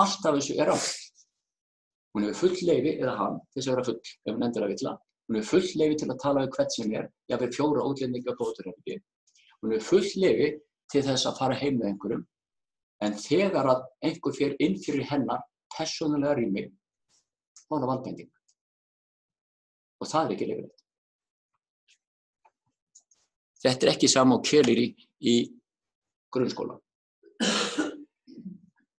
Allt af þessu rangt. Hún hefur full leyfi, eða hann, til þess að vera full, ef hún endilega vill. Hún hefur full leyfi til að tala við hvern sem jafnvel 4 útlendinga á hótelherbergi. Hún hefur full leyfi til þess að fara heim með einhverjum, en þegar að einhver fer inn fyrir hennar persónulega rými, þá það valdbending. Og það ekki leyfilegt. Þetta ekki sama og kjölir í grunnskóla.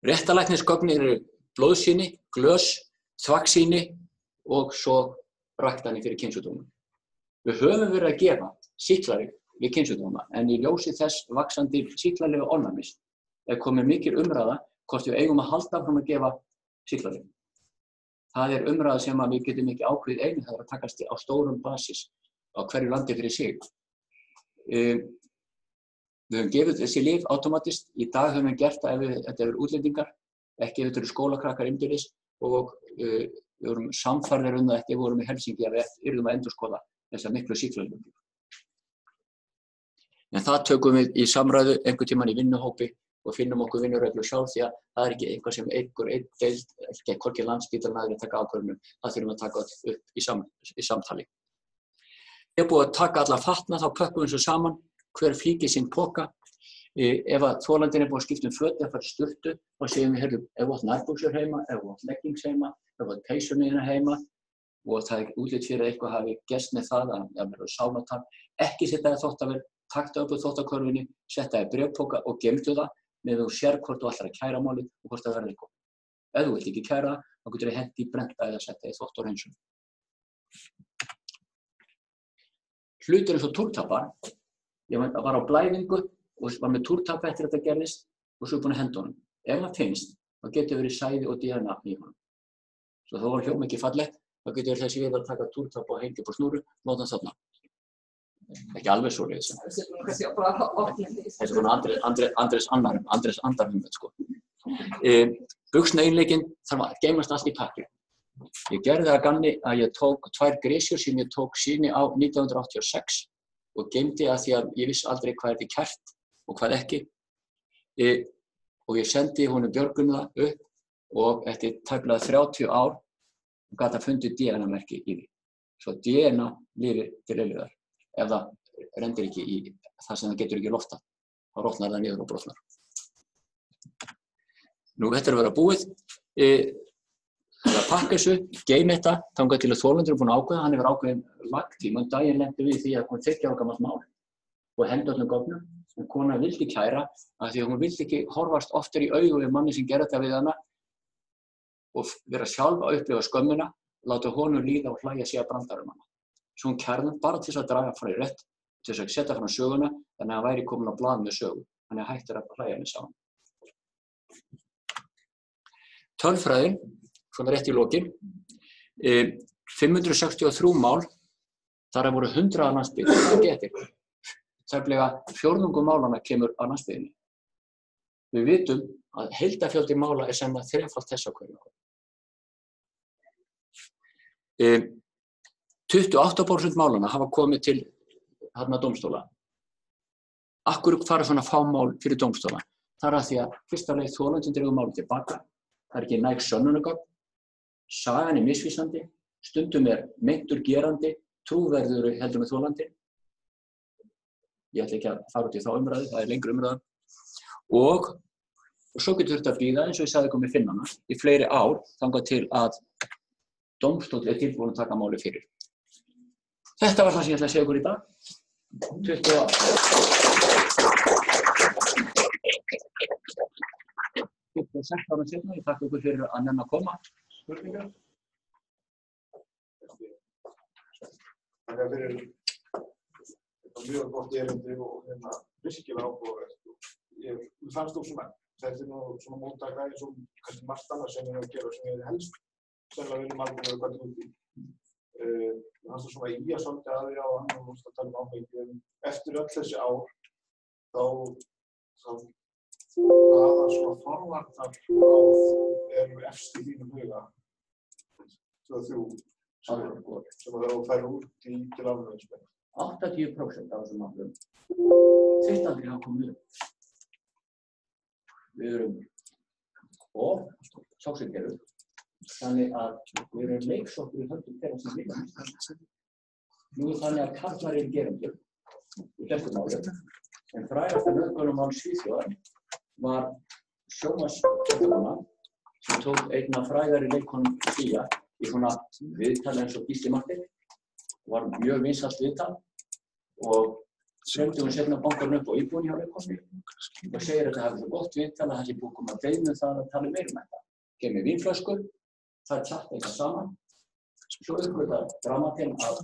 Réttarlæknisgögnin eru blóðsýni, glös, þvagsýni og svo ræktanir fyrir kynsjúkdóma. Við höfum verið að gefa sýklalyf við kynsjúkdóma, en í ljósi þess vaxandi sýklalyfja ofnæmis komið mikil umræða hvort við eigum að halda áfram að gefa sýklalyf. Það umræða sem að við getum ekki ákveðið einu, það að takast á stórum basis á hverju landi fyrir sig. Við höfum gefið þessi lyf automatist. Í dag höfum við gert það ef þetta eru útlendingar, ekki ef þetta eru skólakrakkar innbyrðis og við vorum samfærðir það ekki, við vorum í Helsingi að við yrðum að endurskoða þessa miklu sýklalyfjagjöf. En það tökum við í samræðu einhvern tímann í vinnuhópi og finnum okkur vinnureglur sjálf því að það er ekki eitthvað sem einn deild, hvorki Landspítalinn aðrir taka ákvörðun um, það þurfum að taka upp í samtali. Ég er búið að taka alla fatnað, þá pökkum við svo saman, hver flík í sinn poka. Ef að þolandinn er búið að skipta um föt eða fara í sturtu, þá segjum við, heyrðu, ef þú átt nærbuxur heima, ef þú átt leggings heima, ef þú átt peysunniðina heima og það er útlit fyrir að eitthvað hafi gerst með það, að verður sánatal, ekki setja það þvottavél, takta upp úr þvottakörfunni, setja það í bréfpoka og geymdu það með þú sér hvort þú ætlar að kæra málið og hvort það verður eitthvað. Ef þú vilt ekki kæra það, þá getur þið hent í brenta eða setja í þvott og hreinsun. Hlutur eins og túrtapar, ég var á blæðingu og var með túrtapa eftir þetta gerðist og svo búin að henda honum. Ef það finnst, þá getur verið sæði og DNA í honum. Svo þó var hljóma ekki fallegt, þá getur þessi við að taka túrtapa og hengja upp á snúru, láta hann þarna. Ekki alveg svoleiðis. Þessi er svona Andrés Andarhummet, sko. Buxnaeinleikinn þarf að geymast allt í pakki. Ég gerði það að gamni að ég tók 2 grisjur sem ég tók sýni á 1986 og geymdi að því að ég vissi aldrei hvað er kært og hvað ekki. Og ég sendi honum Björgunu það upp og eftir tæplega 30 ár gat að fundið DNA-merki í því. Svo DNA lifir til eilífðar. Ef það rendir ekki í það sem það getur ekki loftað, þá rotnar það niður og brotnar. Nú, þetta er að vera búið. Það er að pakka þessu, geyma þetta, þangað til að þolendur er búin að ákveða, hann hefur ákveðin lagtíma, daginn lenti við því að kom 30 ára gamalt mál og hendi öllum gögnum. En kona vildi kæra, af því að hún vildi ekki horfast oftar í augu við manni sem gerði þetta við hana og vera sjálf að upplifa skömmina, láta honum líða og hlæja sig að brandarum hana. Svo hún kærði bara til þess að draga frá í rétt, til þess að setja frá söguna, þannig að hann væri komin á blað með sögu, þannig að hættir að hlæja henni saman. Tölfræðin, svona rétt í lokin, 563 mál, þar voru 100 á landsbyggðinni, það getur. Tæplega fjórðungur málanna kemur á landsbyggðinni. Við vitum að heildarfjöldi mála er sennilega þrefalt þess á hverju ári. 28% málanna hafa komið til dómstóla. Af hverju fara svona fá mál fyrir dómstóla? Það er að því að fyrsta leið þolandinn dregur málið tilbaka. Það er ekki næg sönnunargögn. Sagan er misvísandi. Stundum er meintur gerandi, trúverður heldur með þolandinn. Ég ætla ekki að fara út í þá umræðu, það er lengri umræða. Og svo getur þetta að bíða, eins og ég sagði ykkur með Finnana, í fleiri ár, þangað til að dómstóll er tilbúinn að taka máli fyrir. Þetta var það sem ég ætla að segja ykkur í dag. 20 ár. 26 ára seinna, ég þakka ykkur fyrir að nenna að koma. Spurningar? Takk fyrir mjög gott erindi og virkilega áhugavert. Ég fannst þú svona, þetta er nú svona móttaka eins og kannski margt annað sem ég hef að gera sem ég hefði helst sennilega viljum aldrei vera hvað út í. Ég fannst þú svona í að svolítið að því á hann og að tala áhengi eftir öll þessi ár þá hvaða svona forvarnar eru efst í þínum huga 2-3 sem það fær út í til afleiðismenn. 80% af þessum málum þyrfti aldrei að koma upp. Við erum of sársaukagerðir, þannig að við erum leiksoppur í höndum þeirra sem vilja. Nú er þannig að karlar eru gerendur í flestum málum, en frægasta nauðgunarmál Svíþjóðar var sjónvarpsfréttakona sem tók einn af frægari leikkonum Fía í svona viðtali eins og Gísli Marteinn. Var mjög vinsælt viðtal og sömdi hún seinna bankarinn upp á íbúðinni hjá leikkonunni og segir að það hafi svo gott viðtal að það sé búið að koma að deila það að tala meira þetta. Kemur með vínflösku, það er tjatt eitthvað saman. Svo uppgötar dramatín að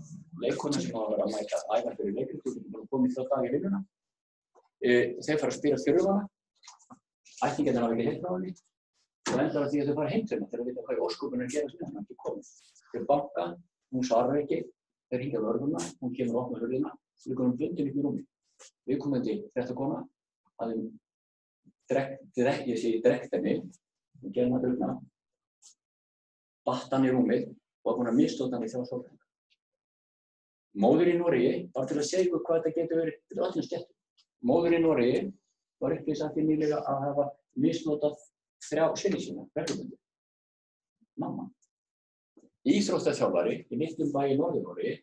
leikkona sem hafa verið að mæta æfa fyrir leikritúr og komið þá dag í vinnuna. Þeir fara að spyrja þurfana, ættingjarnir hafa ekki heilt á henni og endar að því að þau fara heim til henni til að vita hvað í ósköpunum er að gerast með henni, ekki komið. Þeir banka, hún svarar ekki. Þeir hringja lögregluna, hún kemur og opnar hurðina, við komum bundin upp í rúmi. Viðkomandi fréttakona hafði ég segi drekkt henni, hún gerði hana drukna, batt hann í rúmið og var búin að misnota hann í 3 sólarhringa. Móðir í Noregi, bara til að segja ykkur hvað þetta getur verið til öllum stéttum. Móðir í Noregi var upplýst því nýlega að hafa misnotað 3 syni sína, reglubundið. Mamma. Íþróttaþjálfari í litlum bæ í Norður-Noregi,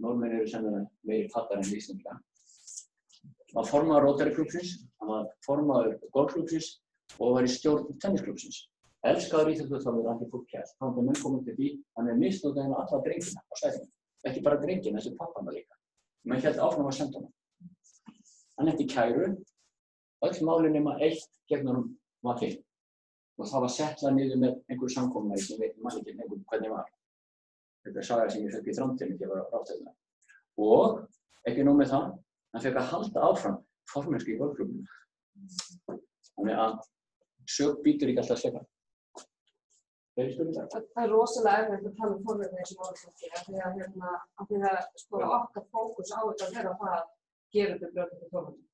Norðmenn eru sennilega meiri fattar en Íslendingar, var formaður Rotary-klúbbsins, hann var formaður golfklúbbsins og var í stjórn tennisklúbbsins. Elskaður íþróttaþjálfari Andri Fugl Kjær, þá menn komið til því hann misnotað alla drengina á svæðinu. Ekki bara drengina, þessi pappana líka. Menn hélt áfram að senda honum. Hann lenti í kæru, öll máli nema 1 gegn honum var til. Og það var settlað niður með einhverju samkomulagi sem veit mann ekki hvernig var. Þetta er saga sem ég fekk í Þrándheimi þegar ég var á ráðstefnu. Og ekki nóg með það, hann fekk að halda áfram formennsku í golfklúbbnum. Þannig að sök bítur ekki alltaf sveifan. Það er rosalega erfitt að tala forvitni í þessum málaflokki af því að sko okkar fókus á þetta að vera það að gera þetta brjóta fyrir þolendur.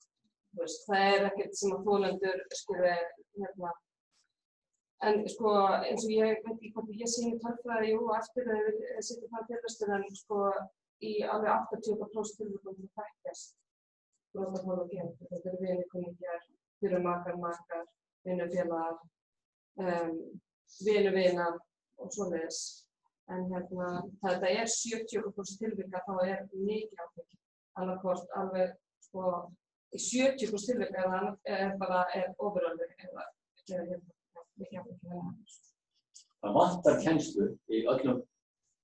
Það er ekkert sem að þolendur skuli en sko eins og ég veit ekki hvort ég sýni tölfræði eftir að ég sitja það fyrirlestur en sko í alveg 80% tilfellum það þekkjast brotaþolar gen. Þetta eru vinir-kunningjar, makar, vinnufélagar, vina og svoleiðis. En þetta er 70% tilvika þá er mikið áfengi. Annarkvort alveg sko í 70% tilvika er ofuralveg eða mikið áfengi. Það vantar kennslu í öllum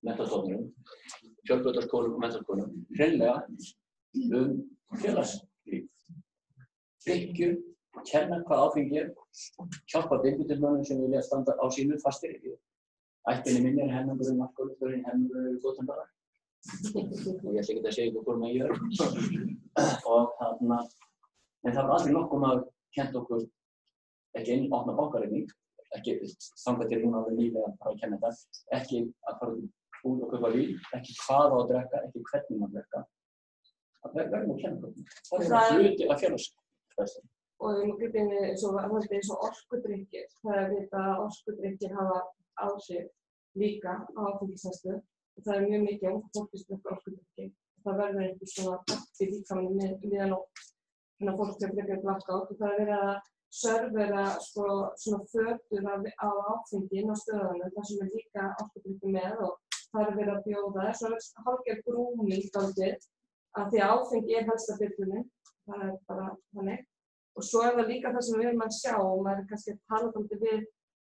menntastofnunum, fjölbrautaskólum og menntaskólum, hreinlega félagslíf. Drykkju, kenna hvað áfengi er, hjálpa byrjutilmönnum sem vilja standa á sínu fastir. Ættinni minni er hennangurinn alkohólistörinn, hennangurinn góðtandarar. Og ég ætla ekki að segja ykkur hvað ég en það var aldrei nokkuð að kennt okkur ekki opna bankareikning, ekki þangað til núna alveg nýlega að fara að kenna þetta, ekki að fara út og kaupa vín, ekki hvað á að drekka, ekki hvernig að drekka. Það verður að kenna okkur. Það er hluti af félagsfræðslu. Og við gripum inn í svo orkudrykkir. Það er vita að orkudrykkir hafa áhrif líka á áfengisneyslu og það er mjög mikið ungt fólk sem drekkur orkudrykki. Það verður einhver svona dætt í líkamanum miðanótt, þannig að fólk sem drekkur blackout og það er verið að servera svona fötur á áfengi inn á stöðunum, þar sem er líka orkudrykki með og það er verið að bjóða svona hálfgerð grúming dálítið af því að áfengi er helsta byrjunin, það er bara þannig. Og svo er það líka það sem við erum að sjá og maður er kannski að tala dálítið við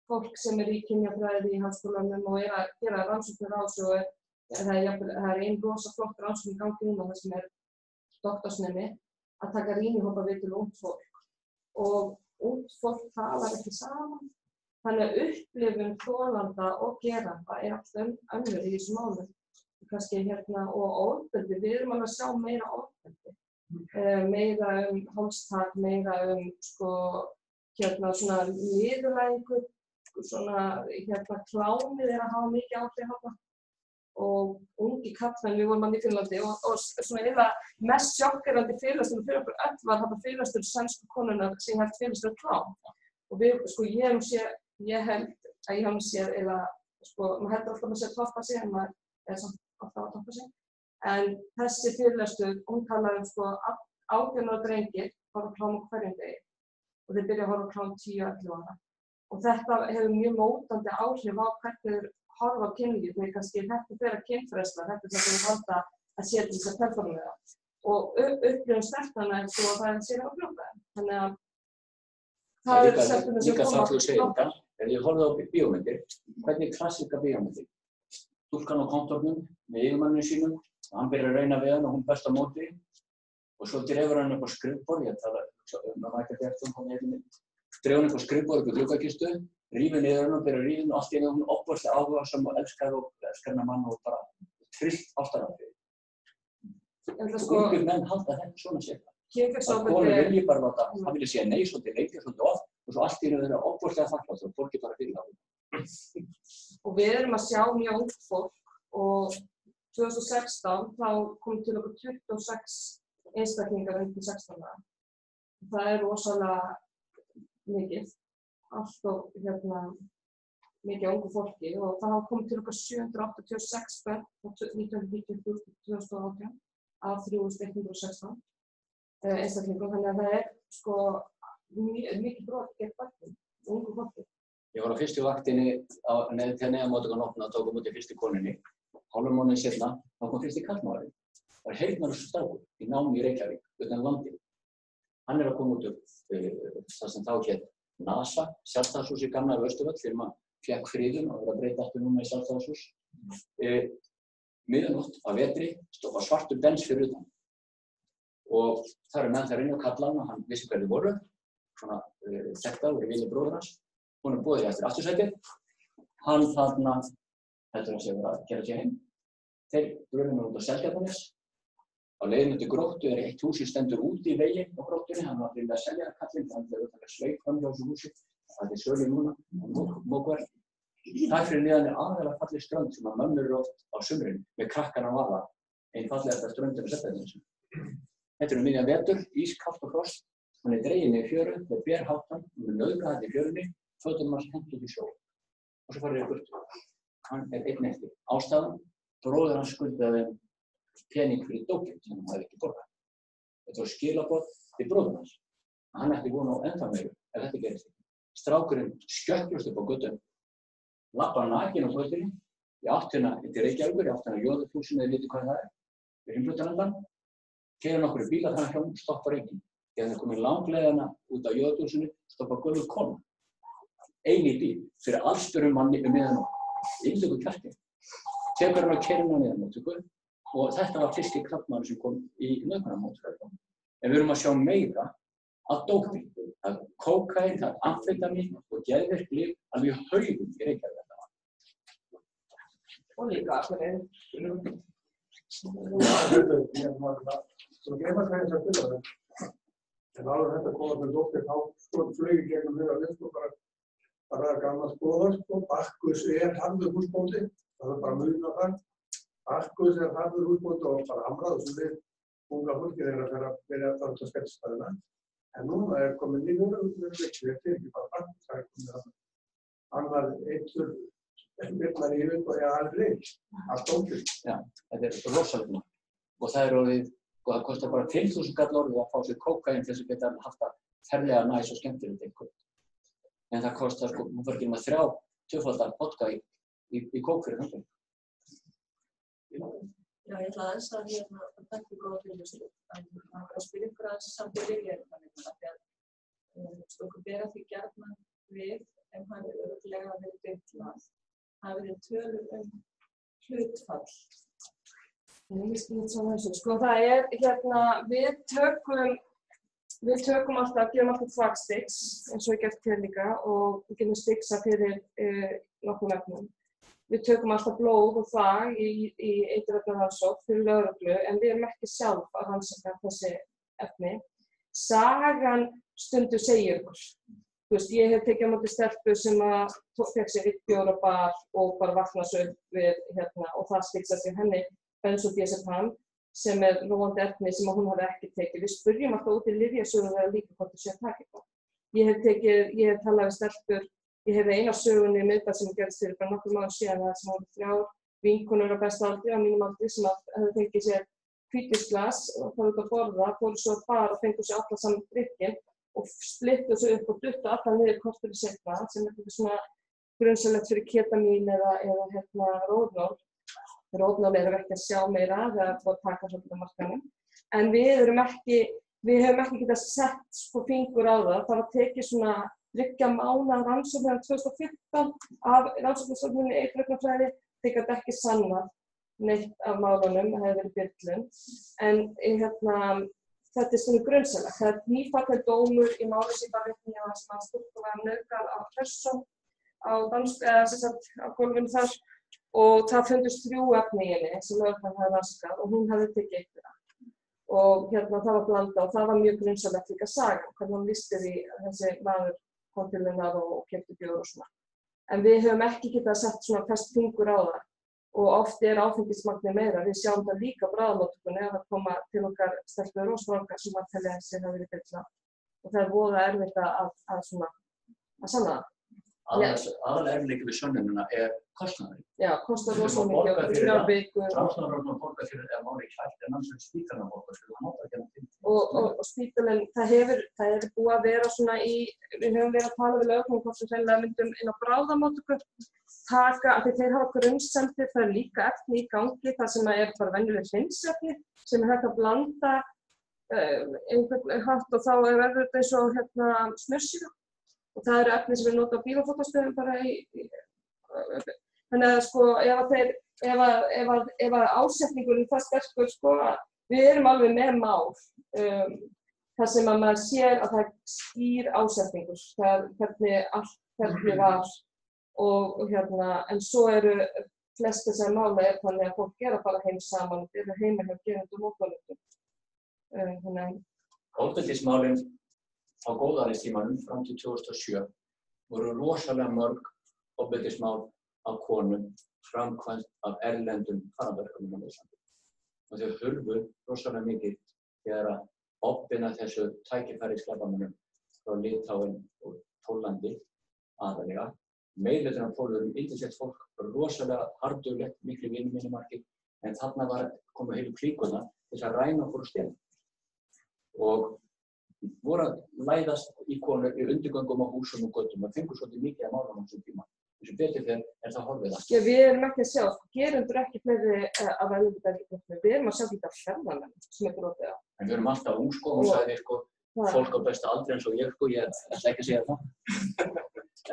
fólk sem er í kynjafræði í háskólanum og er að gera rannsóknir á þessu og það er ein rosa flott rannsókn í gangi núna þar sem er doktorsnemi að taka rýnihópaviðtöl ungt fólk. Og ungt fólk talar ekki saman. Þannig að upplifun þolanda og geranda er alltaf önnur í þessu málum. Kannski og ofbeldi, við erum alveg að sjá meira ofbeldi. Meira hálstak, meira svona niðurlægingu, svona klánið er að hafa mikið áhrif þarna og ungi karlmenn, við vorum í Finnlandi og svona eiginlega mest sjokkerandi fyrirlestur fyrir okkur öll var þetta fyrirlestur sænsku konunnar sem hélt fyrirlestur klán og við, ég held að ég hef séð eða, maður heldur alltaf að maður séð toppa sig en maður er samt alltaf að toppa sig. En þessi fyrirlestur, hún talaði 18 ára drengir horfa á klám á hverjum degi og þeir byrja að horfa á klám 10-11 ára. Og þetta hefur mjög mótandi áhrif á hvernig þeir horfa á kynlíf, þeir kannski þetta þeirra kynfræðsla, þetta er það sem þeir halda að setja þess að performera. Og upplifun stelpnanna er svo að það er sér á fljóðbæðin. Þannig að það er stelpnanna sem koma. Líka það þú segir þetta, ef ég horfði á bíómyndir, hvernig er klassíska bíómyndir? Stúlkan á kontornum með yfirmanninu sínum, hann byrjar að reyna við hann og hún berst á móti og svo drefur hann upp á skrifborð, ég tala um að Michael Jackson kom hérna mynd, drefur hann upp á skrifborð upp á gluggakistu, rífur niður hann og byrjar að rífa hann og allt í einu hún ofboðslega áhugasöm og elskar hennar mann og bara trillt ástæðan. Ungir menn halda þetta svona sér. Að konur vilji bara láta, hann vilja segja nei svolítið lengi, svolítið oft og svo allt í einu þeirra ofboðslega þakklátt og fólki bara fyrir það. Og við erum að sjá mjög ungt fólk og 2016 þá kom til okkur 26 einstaklingar undir 16 ára. Það er rosalega mikið, allt og mikið ungu fólki og það kom til okkur 786 börn frá 1990 til 2018 af 3116 einstaklingum. Þannig að það er mikið brot gegn börnum, ungu fólki. Ég var á fyrstu vaktinni þegar neyðarmóttökan opnaði og tók á móti fyrstu konunni. Hálfum mánuði seinna þá kom fyrsti karlmaðurinn. Það var heyrnarlaus strákur í námi í Reykjavík, utan landi. Hann að koma út úr það sem þá hét NASA, sjálfstæðishús í gamla Austurvöll, þegar maður fékk friðun og verið að breyta aftur núna í sjálfstæðishús. Miðanótt á vetri var svartur Benz fyrir utan. Og það menn þar inn og kalla hann og hann vissi hverju voru. Svona þetta voru vinir bróður hans. Hún boðið eftir aftursætið. Hann þarna heldur hann sig að vera að gera sér heim. Þeir brunum út á Seltjarnarnes. Á leiðinni til Gróttu eitt hús sem stendur úti í veginn á Gróttunni. Hann var að byrja að selja það kallinn, þannig að það sveik fram hjá þessu húsi. Það sölu núna, mókverð. Það fyrir neðan aðeinslega falleg strönd sem að mömmur eru oft á sumrin með krakkana að vaða. Einn fallegasta ströndin á Seltjarnarnesi. Þetta miðjan vetur, ískalt og frost. Hann dreginn í fjöru, með berháttan, með nauðgað í fjörunni, fötunum hans hent út í sjó. Og svo farið í burtu. Hann einn eftir. Ástæðan, bróðir hans skuldaði pening fyrir dópinn sem hann hafði ekki borgað. Þetta var skilaboð til bróður hans. Hann ætti von á ennþá meiru ef þetta gerist ekki. Strákurinn skjökklust upp á götu, labbar nakinn á götunni, í áttina til Reykjavíkur, í áttina Jóðurhúsinu, þið vitið hvað það við Hringbrautarendann. Keyrir nokkrir bílar þarna hjá, stoppar enginn. Þegar það komið langleiðina út á Jóðurhúsinu, stoppar gömul kona. Ein í bíl, fyrir allstörum manni miðanótt. Inntöku kjarki. Tekur hann að keyra hann á niðurmóttöku. Og þetta var fyrsti karlmaður sem kom í nauðgunarmóttöku. En við erum að sjá meira af dóping. Það er kókaín, það er amfetamín og geðvirk lyf alveg í haugum í Reykjavík. Og líka Akureyri. Já, þetta svo gleymast það eins að spila það. En alveg þetta koma til dóttir, þá flög gegnum þeirra list og bara gamla skoðar, Bakkus harður húsbóndi, það bara muna það. Bakkus harður húsbóndi og bara hamrað sem við unga fólki þeirra fyrir að byrja að fara út á skemmtistæðina. En núna komin í Vikti, þetta ekki bara Bakkus, það komið að hann var eittur virnar í og ég aldrei, allt ókjöld. Já, þetta rosalega. Og það orðið, og það kostar bara 5.000 kall orðið að fá sér kókaín til þess að geta haft það ferlega næs og skemmtilegt einhvern. En það kostar hún fyrir ekki með 3 tvöfaldar vodka í kók fyrir þannig. Já, ég ætla aðeins að taka í góða fyrirlestur. Það var að spyrja ykkur aðeins samt í lyfjareikninguna því að okkur bera því gjarnan við en hafi örugglega verið beitlað. Hafið þið tölur hlutfall? Ég skil þetta svona þessu. Sko það við tökum alltaf, gefum alltaf þvagstix eins og ég gert hér líka og við gefum stixa fyrir nokkuð efnum. Við tökum alltaf blóð og þvag í eiturefnarannsókn fyrir lögreglu en við erum ekki sjálf að rannsaka þessi efni. Sagan stundum segir okkur. Þú veist, ég hef tekið á móti stelpu sem fékk sér 1 bjór á bar og bara vaknaði svo upp við og það stiksast í henni benzodiazepam sem róandi efni sem hún hafði ekki tekið. Við spurjum alltaf út í lyfjasögu þegar líka hvort þau séu að taka eitthvað. Ég hef talað við stelpur, ég hef eina sögunni miðbæð sem gerðist fyrir bara nokkur mánuð síðan það sem voru 3 vinkonur á besta aldri, á mínum aldri, sem hefðu fengið sér hvítisglas og fóru út að borða, fóru svo að bar og fengu sér alla saman drykkin og splittu svo upp og duttu allar niður korteri seinna sem eitthvað svona grunnsalegt fyrir ketamín eða rófnól. Rófnól erum ekki að sjá meira, það er búið að taka svolítið á markanum. En við höfum ekki getað sett fingur á það. Það var tekið svona 3 mánaða rannsókn 2015 af rannsóknarstofnuninni eiturefnafræði. Þeir gátu ekki sannað neitt af málunum, það hefði verið byrlun. En þetta svona grunnsalegt. Það nýfallinn dómur í máli sem var vitni á sem að stúlka var nauðgað á Hresson á gólfinu þar. Og það fundust 3 efni í henni sem lögreglan hafði rannsakað og hún hafði tekið einhverja. Og það var blanda og það var mjög grunnsalegt líka saga, hvernig hún lýsti því að þessi maður kom til hennar og keypti bjór og svona. En við höfum ekki getað sett svona fest fingur á það og oft áfengismagnið meira. Við sjáum það líka á bráðamóttökunni að það koma til okkar stelpur og strákar sem að telja að sér hafi verið beitlað. Og það er voða erfitt að sanna það. Aðalega erfiðleiki við sönnunina kostnaðurinn. Já, kostar rosalega mikið á 3 vikur. Framsóknarflokkurinn borgar fyrir ef málið er kært en annars spítalinn borgar fyrir það notar ekki hann til. Og spítalinn, það hefur búið að vera svona við höfum verið að tala við lögregluna hvort sem hreinlega myndum inn á bráðamóttöku taka, af því þeir hafa grunnsemdir, það er líka efni í gangi, það sem er bara venjuleg hreinsefni sem er hægt að blanda einhvern hátt og þá verður þetta eins og smursýra. Og það eru efni sem við nota á bílafótastöðum bara þannig að sko ef ásetningurinn það sterkur sko við erum alveg með mál þar sem að maður sér að það er skýr ásetningur hvernig var og en svo eru flest þessar mála þannig að fólk gera bara heim saman eru heima hjá gerendum og konundum. Ofbeldismálin á góðæristímanum fram til 2007 voru rosalega mörg ofbeldismál af konum framkvæmt af erlendum farandverkamönnum á Íslandi. Og þau hurfu rosalega mikið þegar að ofbina þessu tækifærisglæpamönnum frá Litáen og Póllandi aðalega. Meirihlutin af Pólverjum, yndislegt fólk, rosalega harðduglegt, miklu vinnumarkir, en þarna var komið heilu klíkuna til þess að ræna okkur og stela. Og voru að læðast í konur í undirgöngum á húsum og götum og fengur svolítið mikið að málum á þessum tíma. Þessu betur þegar það horfið það. Já, við erum ekki að sjá, gerendur ekki fleiri af erlendum. Við erum að sjá þetta ferðamenn sem brotið á. En við erum alltaf ung sko, hún sagði fólk á besta aldri eins og ég ætla ekki að segja það.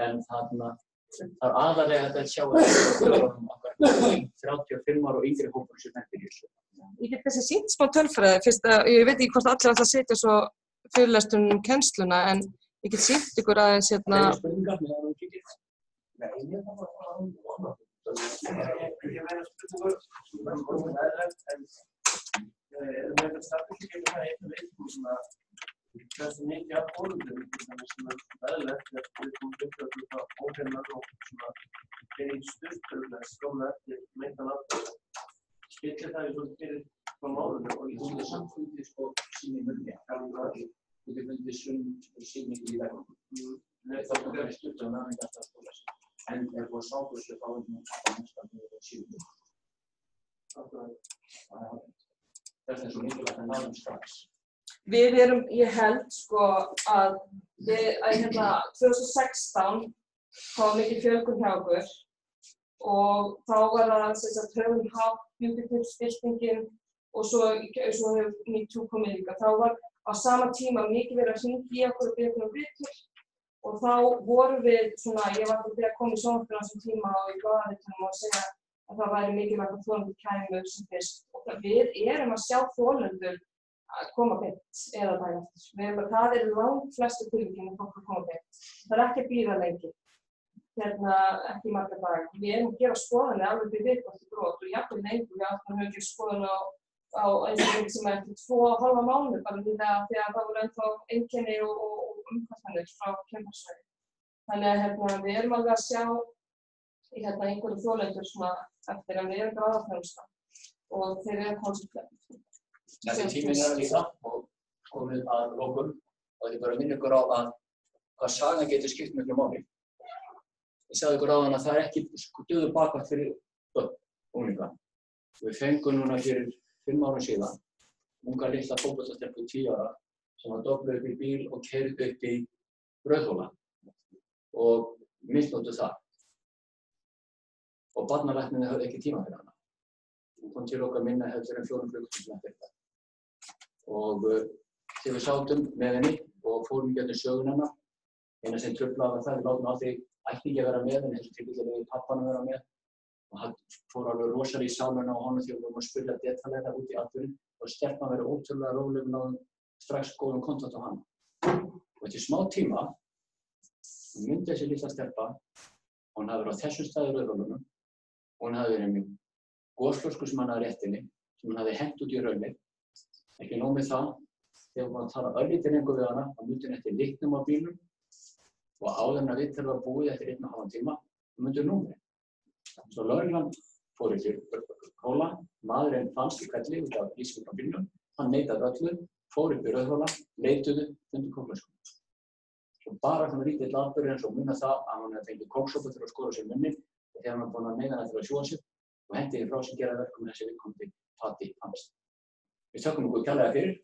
En þarna, það aðalega þetta að sjá þetta 35 ára og yngri hópur sem nefnir í þessu. Ég get kannski sýnt smá tölfræði fyrst að ég veit ekki hvort allir ætla að setja svo fyrirlesturinn kennsluna en ég get sýnt ykkur aðeins Það eru spurningar með það kíkir. Nei, ég var bara að vona. Ég meina spurningur sem er komið aðeins en með þetta statistík það einu veitum sem að hversu mikið af fórundum sem aðeins við komum upp að óheinar og svona í styrkur skóla eftir meintan aðeins. Spillir það svolítið fyrir frá málunum og í svona samfundi sko sýningunni. Þú getur fundið sýningu í verðum. Þá þú verður stutt á náðingar alltaf skóla sig. En búið að sáku sér þá næstan sýningu. Þess er svo mikilvægt að náðum strax. Við erum, ég held sko að 2016 þá var mikið fjölgun hjá okkur og þá var það höfum haft bjúkutipsbyltingin og svo hefur MeToo komið líka. Þá var á sama tíma mikið verið að hringja í okkur og byrja okkur viðtöl og þá vorum við svona, ég var að koma í sjónvarpinu á þessum tíma og í blaðaritunum og segja að það væri mikilvægt að þolendur kæmu sem fyrst. Og við erum að sjá þolendur að koma beint eða dag eftir. Það langt flestu tilvíkin að fólk að koma beint. Það er ekki að bíða lengi. Ekki marga daga. Við erum að gera skoðanir alveg við viðbótt í brot og jafnvel lengur við áttum að höfðu skoðun á einstakling sem eftir 2,5 mánuði bara því að það voru ennþá einkenni og umkvartanir frá kynferðisvæði. Þannig að við erum alveg að sjá í einhverju þolendur eftir en við erum bráðaþjónusta og þeir eru konsekvent. Þessi tíminn að líða og komið að lokum og þetta bara minna ykkur á að hvað sagan getur skipt miklu máli. Ég sagði ykkur áðan að það ekki döðu bakvætt fyrir börn, unglinga. Við fengum núna fyrir 5 árum síðan unga litla fótboltastelpu 10 ára sem var dobluð upp í bíl og keyrð upp í Rauðhóla og misnotuð það. Og barnalæknirnir höfðu ekki tíma fyrir hana. Hún kom til okkar minna heldur en 4 klukkutíma eftir þetta. Og þegar við sátum með henni og fórum í gegnum sögun hennar, eina sem truflaði það, við látum aldrei ætti ekki að vera með, en þessu tilfelli við pappan að vera með. Og hann fór alveg rosalega í sáluna á honum þegar við vorum að spyrja detallega út í atburðinn og stelpan verið ótrúlega róleg og náðum strax góðan kontakt á hann. Og eftir smá tíma myndi þessi litla stelpa, hún hafði verið á þessum stað í Rauðhólunum og hún hafði verið með gosflösku sem hann hafði rétt inni, sem hann hafði hent út í raunir. Ekki nóg með það, þegar hún var að tala örlítið lengur við hana, þá myndi hún eftir litnum á bílnum og áður en að viðtalið var búið eftir 1,5 tíma, þá myndi hún númerið. Svo lögreglan fór til Hóla, maðurinn fannst í hvelli út af lýsingu á bílnum, hann neitaði öllu, fór upp í Rauðhóla, leituðu, fundu kóflösku. og bara svona lítill atburður eins og muna það að hún hefði fengið kóksopa til að skora sér munnin og þegar hann var búinn að neyða hana til að sjúga sig og hendi því frá sem gera verkum þessi viðkomandi fati fannst. Við þökkum okkur kærlega fyrir.